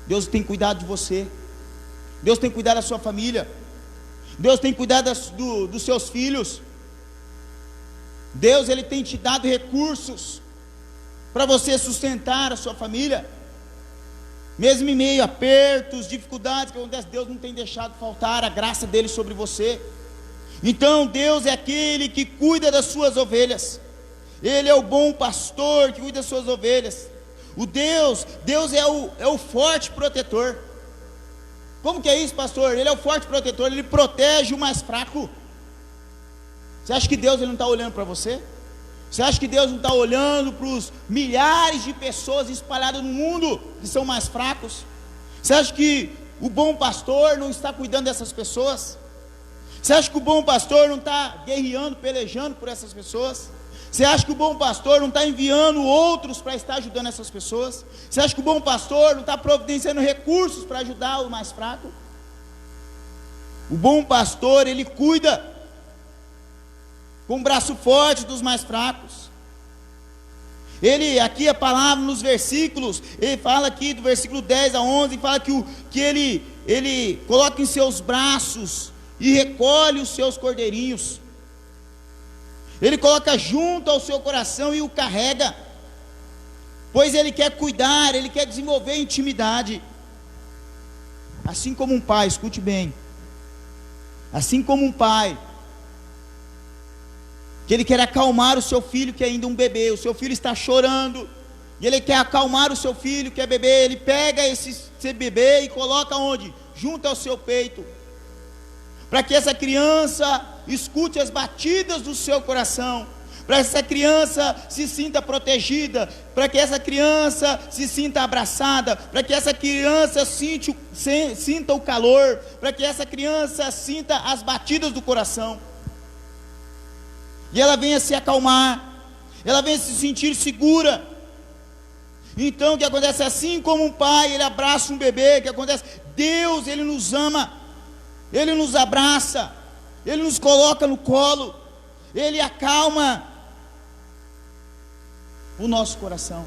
Deus tem cuidado de você, Deus tem cuidado da sua família, Deus tem cuidado dos seus filhos. Deus, Ele tem te dado recursos para você sustentar a sua família. Mesmo em meio a apertos, dificuldades que acontecem, Deus não tem deixado faltar a graça dele sobre você. Então Deus é aquele que cuida das suas ovelhas. Ele é o bom pastor que cuida das suas ovelhas. Deus é o forte protetor. Como que é isso, pastor? Ele é o forte protetor, ele protege o mais fraco. Você acha que Deus ele não está olhando para você? Você acha que Deus não está olhando para os milhares de pessoas espalhadas no mundo que são mais fracos? Você acha que o bom pastor não está cuidando dessas pessoas? Você acha que o bom pastor não está guerreando, pelejando por essas pessoas? Você acha que o bom pastor não está enviando outros para estar ajudando essas pessoas? Você acha que o bom pastor não está providenciando recursos para ajudar o mais fraco? O bom pastor, ele cuida com o braço forte dos mais fracos. Ele, aqui a palavra nos versículos, ele fala aqui do versículo 10 a 11, fala que ele coloca em seus braços e recolhe os seus cordeirinhos. Ele coloca junto ao seu coração e o carrega, pois ele quer cuidar, ele quer desenvolver intimidade. Assim como um pai, escute bem, assim como um pai, que ele quer acalmar o seu filho que é ainda um bebê, o seu filho está chorando, e ele quer acalmar o seu filho que é bebê, ele pega esse bebê e coloca onde? Junto ao seu peito, para que essa criança escute as batidas do seu coração, para que essa criança se sinta protegida, para que essa criança se sinta abraçada, para que essa criança sinta o calor, para que essa criança sinta as batidas do coração, e ela venha se acalmar, ela venha se sentir segura. Então o que acontece? Assim como um pai, ele abraça um bebê, o que acontece? Deus, ele nos ama, ele nos abraça, ele nos coloca no colo, ele acalma o nosso coração.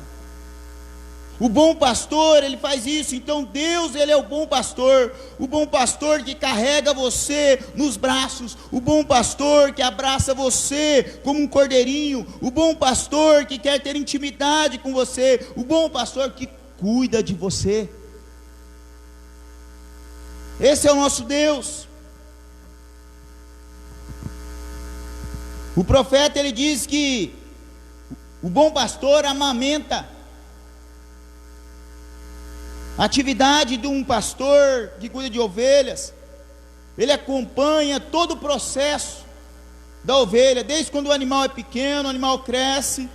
O bom pastor, ele faz isso. Então Deus, ele é o bom pastor que carrega você nos braços, o bom pastor que abraça você como um cordeirinho, o bom pastor que quer ter intimidade com você, o bom pastor que cuida de você. Esse é o nosso Deus. O profeta, ele diz que o bom pastor amamenta. A atividade de um pastor que cuida de ovelhas, ele acompanha todo o processo da ovelha, desde quando o animal é pequeno, o animal cresce,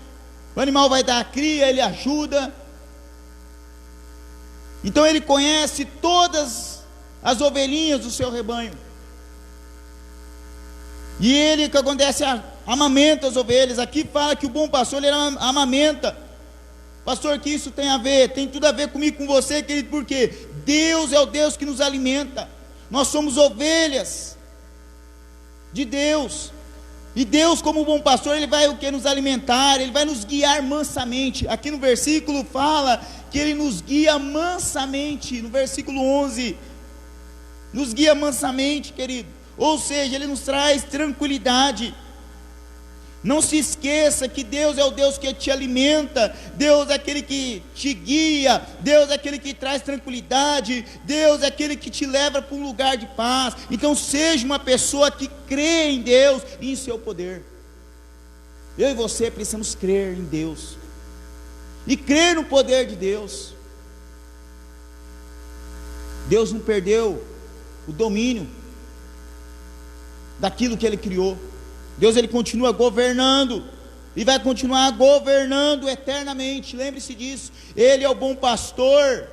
o animal vai dar a cria, ele ajuda. Então ele conhece todas as ovelhinhas do seu rebanho. E ele, o que acontece, amamenta as ovelhas. Aqui fala que o bom pastor, ele amamenta. Pastor, que isso tem a ver? Tem tudo a ver comigo, com você, querido, porque Deus é o Deus que nos alimenta. Nós somos ovelhas de Deus. E Deus, como bom pastor, Ele vai o que? Nos alimentar, Ele vai nos guiar mansamente. Aqui no versículo fala que Ele nos guia mansamente. No versículo 11, nos guia mansamente, querido. Ou seja, Ele nos traz tranquilidade. Não se esqueça que Deus é o Deus que te alimenta, Deus é aquele que te guia, Deus é aquele que traz tranquilidade, Deus é aquele que te leva para um lugar de paz. Então seja uma pessoa que crê em Deus e em seu poder. Eu e você precisamos crer em Deus e crer no poder de Deus. Deus não perdeu o domínio daquilo que Ele criou. Deus, Ele continua governando e vai continuar governando eternamente. Lembre-se disso. Ele é o bom pastor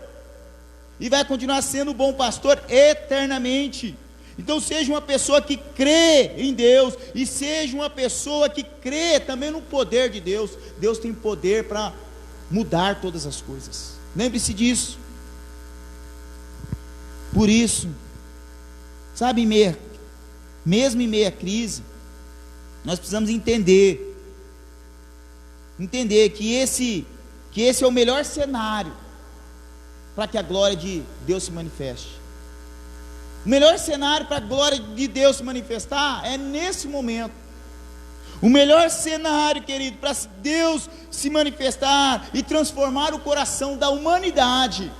e vai continuar sendo o bom pastor eternamente. Então seja uma pessoa que crê em Deus e seja uma pessoa que crê também no poder de Deus. Deus tem poder para mudar todas as coisas. Lembre-se disso. Por isso, sabe, mesmo em meio à crise, nós precisamos entender que esse é o melhor cenário para que a glória de Deus se manifeste. O melhor cenário para a glória de Deus se manifestar é nesse momento. O melhor cenário, querido, para Deus se manifestar e transformar o coração da humanidade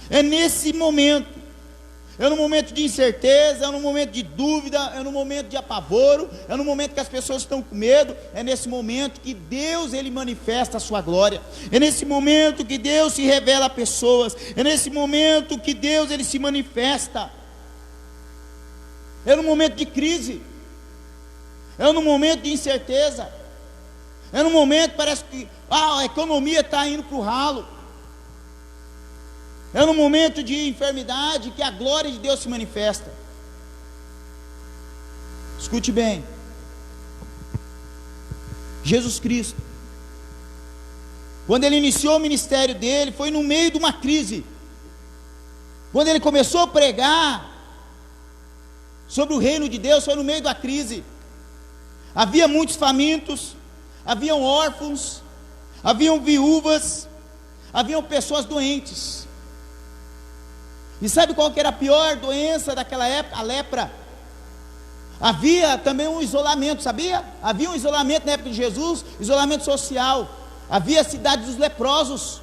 é nesse momento. É no momento de incerteza, é no momento de dúvida, é no momento de apavoro, é no momento que as pessoas estão com medo. É nesse momento que Deus, Ele manifesta a sua glória. É nesse momento que Deus se revela a pessoas. É nesse momento que Deus, Ele se manifesta. É no momento de crise, é no momento de incerteza, é no momento que parece que a economia está indo para o ralo. É no momento de enfermidade que a glória de Deus se manifesta. Escute bem. Jesus Cristo, quando Ele iniciou o ministério dele, foi no meio de uma crise. Quando Ele começou a pregar sobre o reino de Deus, foi no meio da crise. Havia muitos famintos, haviam órfãos, haviam viúvas, haviam pessoas doentes. E sabe qual que era a pior doença daquela época? A lepra. Havia também um isolamento, sabia? Havia um isolamento na época de Jesus, isolamento social. Havia a cidade dos leprosos.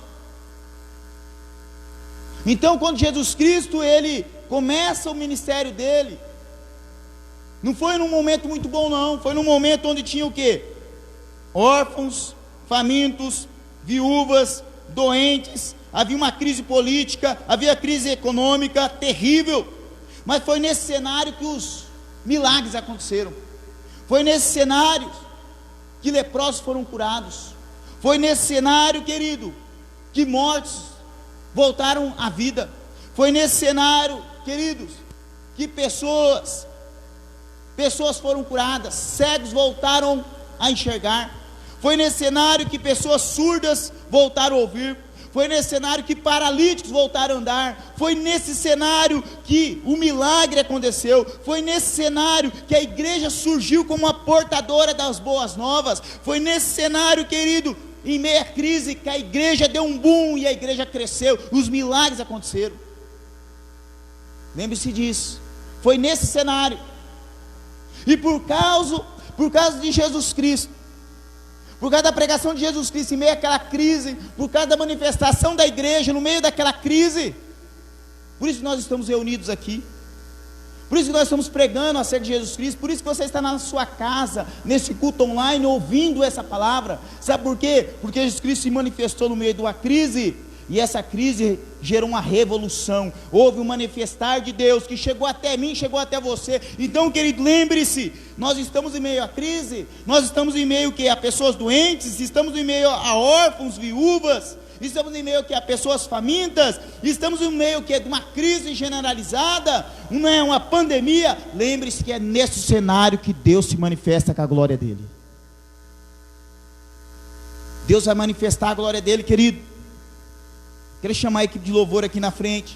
Então, quando Jesus Cristo, Ele começa o ministério dele, não foi num momento muito bom não, foi num momento onde tinha o quê? Órfãos, famintos, viúvas, doentes. Havia uma crise política, havia crise econômica terrível, mas foi nesse cenário que os milagres aconteceram. Foi nesse cenário que leprosos foram curados. Foi nesse cenário, querido, que mortos voltaram à vida. Foi nesse cenário, queridos, que pessoas foram curadas, cegos voltaram a enxergar. Foi nesse cenário que pessoas surdas voltaram a ouvir. Foi nesse cenário que paralíticos voltaram a andar. Foi nesse cenário que o milagre aconteceu. Foi nesse cenário que a igreja surgiu como uma portadora das boas novas. Foi nesse cenário, querido, em meia crise, que a igreja deu um boom e a igreja cresceu. Os milagres aconteceram. Lembre-se disso. Foi nesse cenário. E por causa de Jesus Cristo, por causa da pregação de Jesus Cristo em meio àquela crise, por causa da manifestação da igreja no meio daquela crise, por isso que nós estamos reunidos aqui, por isso que nós estamos pregando acerca de Jesus Cristo, por isso que você está na sua casa, nesse culto online, ouvindo essa palavra. Sabe por quê? Porque Jesus Cristo se manifestou no meio de uma crise, E essa crise gerou uma revolução. Houve um manifestar de Deus que chegou até mim, chegou até você. Então, querido, lembre-se, nós estamos em meio à crise, nós estamos em meio a pessoas doentes, estamos em meio a órfãos, viúvas, estamos em meio a pessoas famintas, estamos em meio de uma crise generalizada, uma pandemia. Lembre-se que é nesse cenário que Deus se manifesta com a glória dele. Deus vai manifestar a glória dele, querido. Quero chamar a equipe de louvor aqui na frente.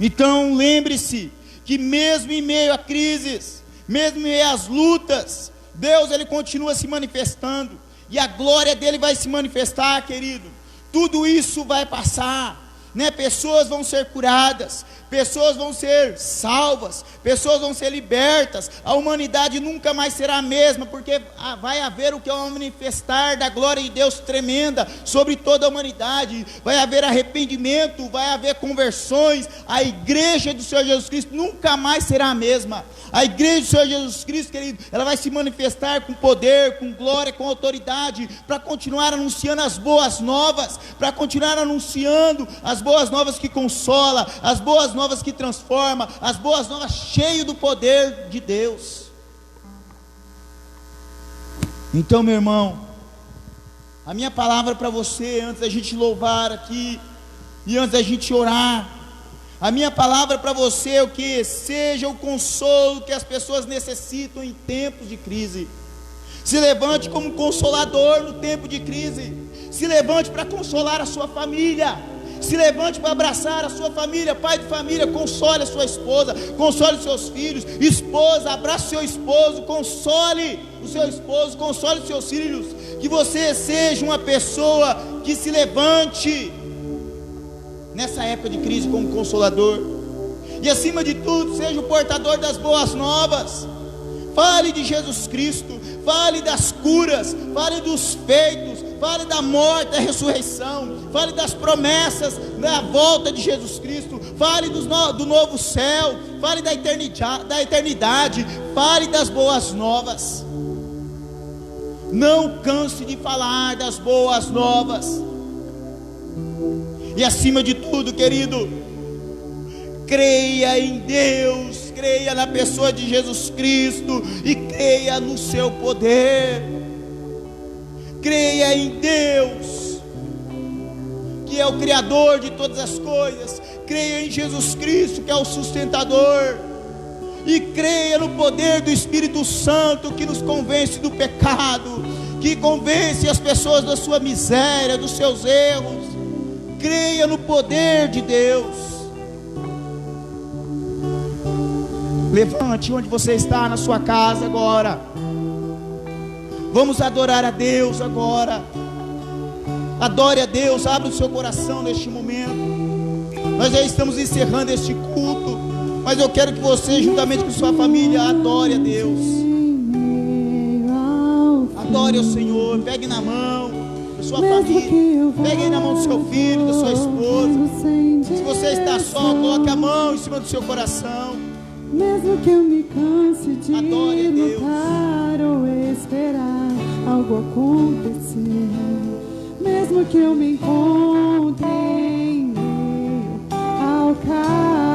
Então lembre-se que mesmo em meio a crises, mesmo em meio às lutas, Deus ele continua se manifestando, e a glória dele vai se manifestar, querido. Tudo isso vai passar, né? Pessoas vão ser curadas, pessoas vão ser salvas, pessoas vão ser libertas. A humanidade nunca mais será a mesma, porque vai haver o que é um manifestar da glória de Deus tremenda sobre toda a humanidade. Vai haver arrependimento, vai haver conversões. A igreja do Senhor Jesus Cristo nunca mais será a mesma. A igreja do Senhor Jesus Cristo, querido, ela vai se manifestar com poder, com glória, com autoridade, para continuar anunciando as boas novas, para continuar anunciando as boas novas que consola, as boas novas que transforma, as boas novas cheio do poder de Deus. Então, meu irmão, a minha palavra para você, antes da gente louvar aqui, e antes da gente orar, a minha palavra para você é o que? Seja o consolo que as pessoas necessitam em tempos de crise. Se levante como consolador no tempo de crise. Se levante para consolar a sua família. Se levante para abraçar a sua família. Pai de família, console a sua esposa, console os seus filhos. Esposa, abrace o seu esposo, console o seu esposo, console os seus filhos. Que você seja uma pessoa que se levante nessa época de crise como consolador. E acima de tudo, seja o portador das boas novas. Fale de Jesus Cristo, fale das curas, fale dos feitos, fale da morte, da ressurreição, fale das promessas da volta de Jesus Cristo, fale do novo céu, fale da eternidade, fale das boas novas. Não canse de falar das boas novas. E acima de tudo, querido, creia em Deus, creia na pessoa de Jesus Cristo e creia no seu poder. Creia em Deus, que é o Criador de todas as coisas. Creia em Jesus Cristo, que é o sustentador. E creia no poder do Espírito Santo, que nos convence do pecado, que convence as pessoas da sua miséria, dos seus erros. Creia no poder de Deus. Levante onde você está, na sua casa agora. Vamos adorar a Deus agora. Adore a Deus, abra o seu coração neste momento. Nós já estamos encerrando este culto, mas eu quero que você, juntamente com sua família, adore a Deus. Adore ao Senhor, pegue na mão da sua família, pegue na mão do seu filho, da sua esposa. Se você está só, coloque a mão em cima do seu coração. Mesmo que eu me canse de Adore a Deus. lutar ou esperar algo acontecer, mesmo que eu me encontre em meio ao caos,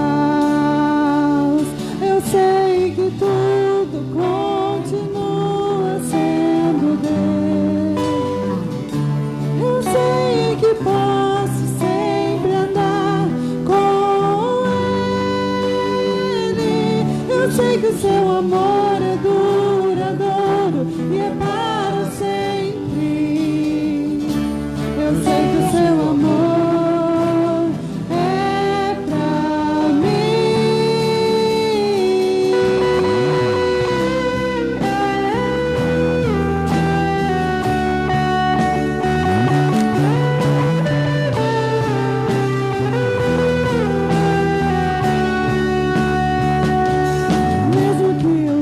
eu sei que tudo continua sendo Deus. Eu sei que posso sempre andar com Ele. Eu sei que o seu amor é duradouro e é para sempre. Eu sei que o seu amor é pra mim. Mesmo que eu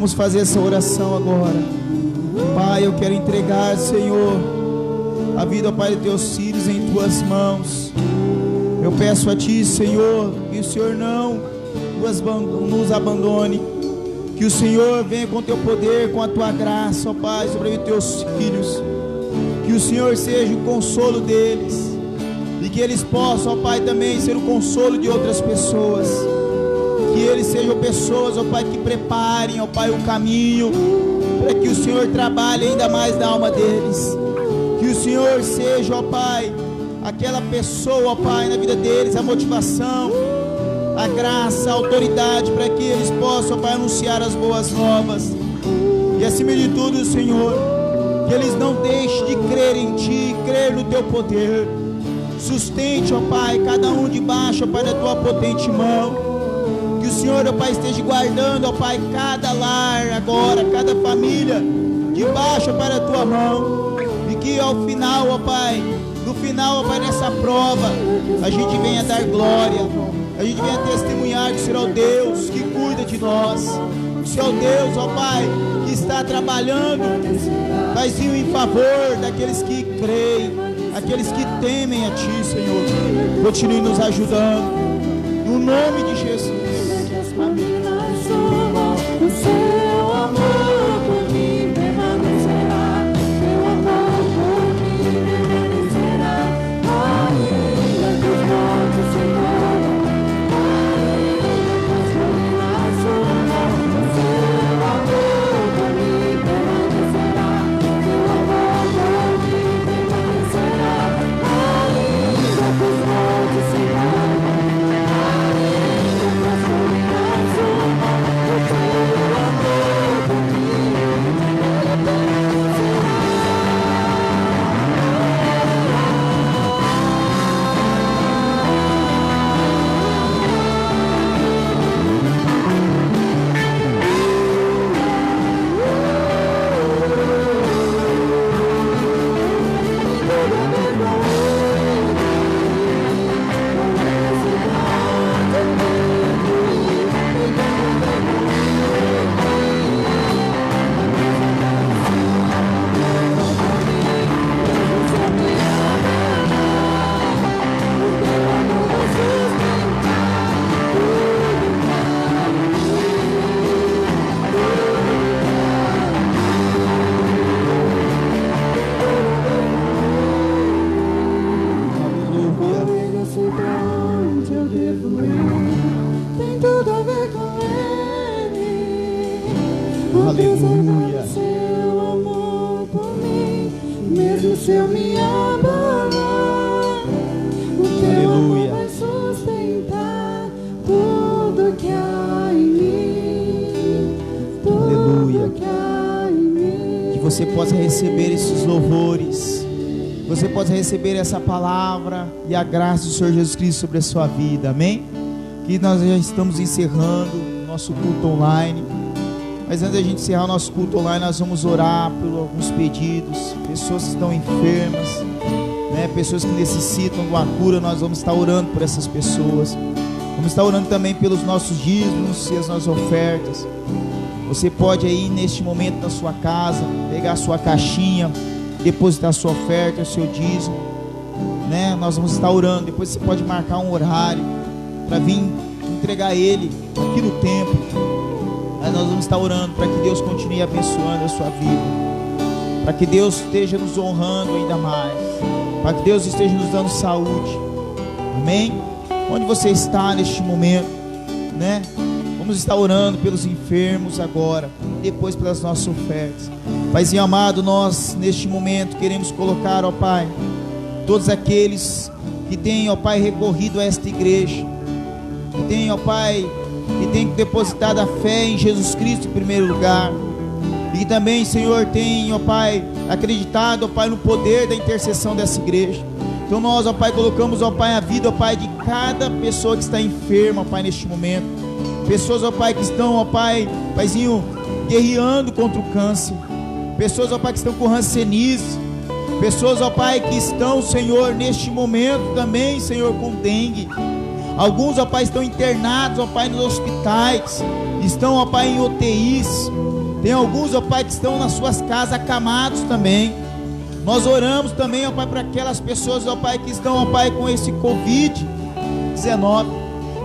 Vamos fazer essa oração agora. Pai, eu quero entregar, Senhor, a vida, ó Pai, de teus filhos em tuas mãos. Eu peço a Ti, Senhor, que o Senhor não nos abandone, que o Senhor venha com Teu poder, com a Tua graça, ó Pai, sobre os Teus filhos, que o Senhor seja o consolo deles, e que eles possam, ó Pai, também ser o consolo de outras pessoas, que eles sejam pessoas, ó Pai, que preparem, ó Pai, o caminho, para que o Senhor trabalhe ainda mais na alma deles, que o Senhor seja, ó Pai, aquela pessoa, ó Pai, na vida deles, a motivação, a graça, a autoridade, para que eles possam, ó Pai, anunciar as boas novas, e acima de tudo, Senhor, que eles não deixem de crer em Ti, crer no Teu poder. Sustente, ó Pai, cada um debaixo, ó Pai, da Tua potente mão. Que o Senhor, ó Pai, esteja guardando, ó Pai, cada lar agora, cada família, debaixo, ó Pai, da Tua mão. E que ao final, ó Pai, no final, ó Pai, nessa prova, a gente venha dar glória, a gente venha testemunhar que o Senhor é o Deus que cuida de nós, o Senhor é o Deus, ó Pai, que está trabalhando, mas em favor daqueles que creem, aqueles que temem a Ti, Senhor. Continue nos ajudando, no nome de Jesus. Amém. O Seu amor por mim permanecerá, Seu amor por mim permanecerá, ainda que os montes se movam, ainda que as colinas subam. O Seu amor por mim permanecerá, Seu amor por mim permanecerá, ainda que os montes se movam, ainda que as colinas subam. O Seu amor por mim Aleluia. Seu amor por mim, mesmo se eu me abandonar, o Teu Aleluia. amor vai sustentar tudo que há em mim, Aleluia. tudo que há em mim. Que você possa receber esses louvores, que você possa receber essa palavra e a graça do Senhor Jesus Cristo sobre a sua vida, amém? Que nós já estamos encerrando o nosso culto online, mas antes da gente encerrar o nosso culto online, nós vamos orar por alguns pedidos, pessoas que estão enfermas, né? Pessoas que necessitam de uma cura. Nós vamos estar orando por essas pessoas, vamos estar orando também pelos nossos dízimos e as nossas ofertas. Você pode aí neste momento na sua casa pegar a sua caixinha, depositar a sua oferta, o seu dízimo, né? Nós vamos estar orando. Depois você pode marcar um horário para vir entregar ele aqui no templo. Mas nós vamos estar orando para que Deus continue abençoando a sua vida, para que Deus esteja nos honrando ainda mais, para que Deus esteja nos dando saúde, amém? Onde você está neste momento, né? Vamos estar orando pelos enfermos agora, depois pelas nossas ofertas. Paizinho amado, nós neste momento queremos colocar, ó Pai, todos aqueles que têm, ó Pai, recorrido a esta igreja, que têm, ó Pai, que tem depositado a fé em Jesus Cristo em primeiro lugar, e também, Senhor, tem, ó Pai, acreditado, ó Pai, no poder da intercessão dessa igreja. Então nós, ó Pai, colocamos, ó Pai, a vida, ó Pai, de cada pessoa que está enferma, ó Pai, neste momento. Pessoas, ó Pai, que estão, ó Pai, Paizinho, guerreando contra o câncer. Pessoas, ó Pai, que estão com hanseníase. Pessoas, ó Pai, que estão, Senhor, neste momento também, Senhor, com dengue. Alguns, ó Pai, estão internados, ó Pai, nos hospitais. Estão, ó Pai, em UTIs. Tem alguns, ó Pai, que estão nas suas casas acamados também. Nós oramos também, ó Pai, para aquelas pessoas, ó Pai, que estão, ó Pai, com esse Covid-19.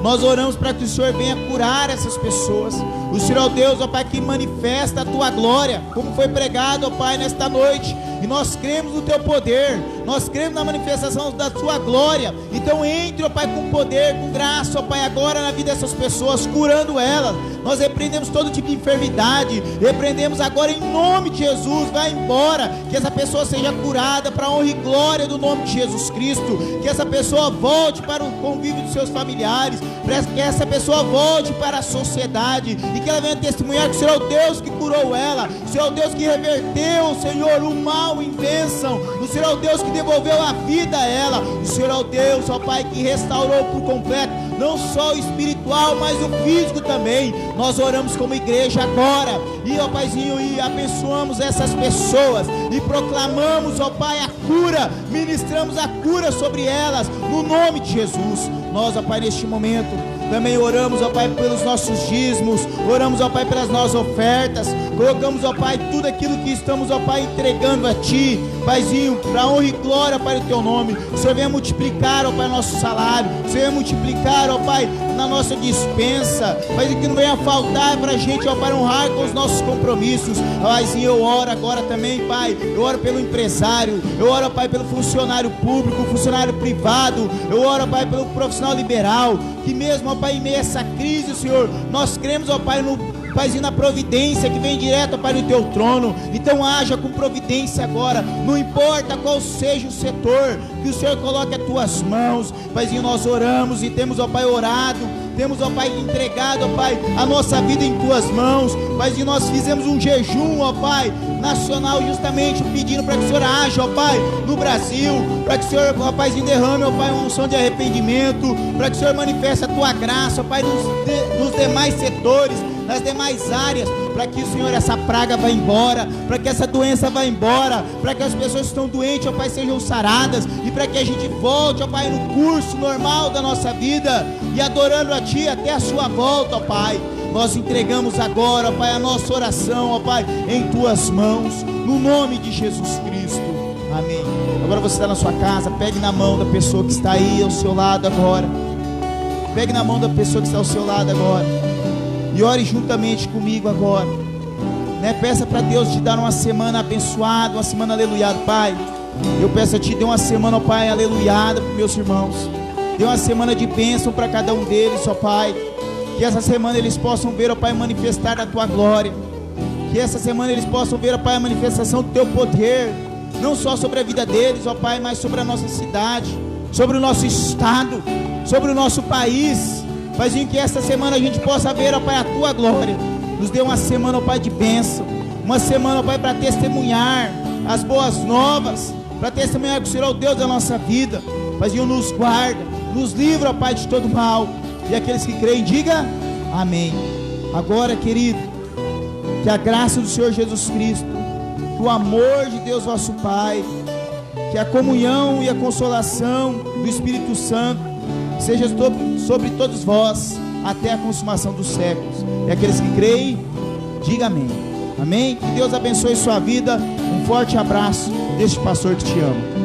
Nós oramos para que o Senhor venha curar essas pessoas. O Senhor é o Deus, ó Pai, que manifesta a Tua glória, como foi pregado, ó Pai, nesta noite. E nós cremos no Teu poder, nós cremos na manifestação da Tua glória. Então entre, ó Pai, com poder, com graça, ó Pai, agora na vida dessas pessoas, curando elas. Nós repreendemos todo tipo de enfermidade, repreendemos agora em nome de Jesus. Vai embora, que essa pessoa seja curada para a honra e glória do nome de Jesus Cristo. Que essa pessoa volte para o convívio dos seus familiares, para que essa pessoa volte para a sociedade e que ela venha testemunhar que o Senhor é o Deus que curou ela, o Senhor é o Deus que reverteu, Senhor, o mal em bênção, o Senhor é o Deus que devolveu a vida a ela, o Senhor é o Deus, ó Pai, que restaurou por completo, não só o espiritual, mas o físico também. Nós oramos como igreja agora, e ó Paizinho, e abençoamos essas pessoas, e proclamamos, ó Pai, a cura, ministramos a cura sobre elas, no nome de Jesus. Nós, ó Pai, neste momento, também oramos, ó Pai, pelos nossos dízimos, oramos, ó Pai, pelas nossas ofertas, colocamos, ó Pai, tudo aquilo que estamos, ó Pai, entregando a Ti, Paizinho, para honra e glória, Pai, do Teu nome. O Senhor venha multiplicar, ó Pai, nosso salário, o Senhor venha multiplicar, ó Pai, na nossa dispensa, Paizinho, que não venha faltar para a gente, ó Pai, honrar com os nossos compromissos. Paizinho, eu oro agora também, Pai, eu oro pelo empresário, eu oro, ó Pai, pelo funcionário público, funcionário privado, eu oro, ó Pai, pelo profissional liberal, que mesmo, ó Pai, em meio a essa crise, Senhor, nós cremos, ó Pai, Paizinho, na providência que vem direto, ó Pai, no Teu trono. Então haja com providência agora, não importa qual seja o setor, que o Senhor coloque as Tuas mãos. Paizinho, nós oramos e temos, ó Pai, orado, temos, ó Pai, entregado, ó Pai, a nossa vida em Tuas mãos. Paizinho, nós fizemos um jejum, ó Pai, nacional, justamente pedindo para que o Senhor haja, ó Pai, no Brasil, para que o Senhor, ó Paizinho, derrame, ó Pai, uma unção de arrependimento, para que o Senhor manifeste a Tua graça, ó Pai, nos demais setores, nas demais áreas, para que, Senhor, essa praga vá embora, para que essa doença vá embora, para que as pessoas que estão doentes, ó Pai, sejam saradas, e para que a gente volte, ó Pai, no curso normal da nossa vida, e adorando a Ti até a Sua volta, ó Pai. Nós entregamos agora, ó Pai, a nossa oração, ó Pai, em Tuas mãos, no nome de Jesus Cristo, amém. Agora você está na sua casa, pegue na mão da pessoa que está aí ao seu lado agora, pegue na mão da pessoa que está ao seu lado agora, e ore juntamente comigo agora, né? Peça para Deus te dar uma semana abençoada, uma semana aleluiada. Pai, eu peço a Ti, dê uma semana, ó Pai, aleluiada para meus irmãos, dê uma semana de bênção para cada um deles, ó Pai, que essa semana eles possam ver, ó Pai, manifestar a Tua glória, que essa semana eles possam ver, ó Pai, a manifestação do Teu poder, não só sobre a vida deles, ó Pai, mas sobre a nossa cidade, sobre o nosso estado, sobre o nosso país. Paizinho, que esta semana a gente possa ver, ó Pai, a Tua glória. Nos dê uma semana, ó Pai, de bênção, uma semana, ó Pai, para testemunhar as boas novas, para testemunhar que o Senhor é o Deus da nossa vida. Paizinho, nos guarda, nos livra, ó Pai, de todo mal, e aqueles que creem, diga amém. Agora, querido, que a graça do Senhor Jesus Cristo, que o amor de Deus vosso Pai, que a comunhão e a consolação do Espírito Santo seja sobre todos vós, até a consumação dos séculos. E aqueles que creem, diga amém. Amém? Que Deus abençoe sua vida. Um forte abraço deste pastor que te ama.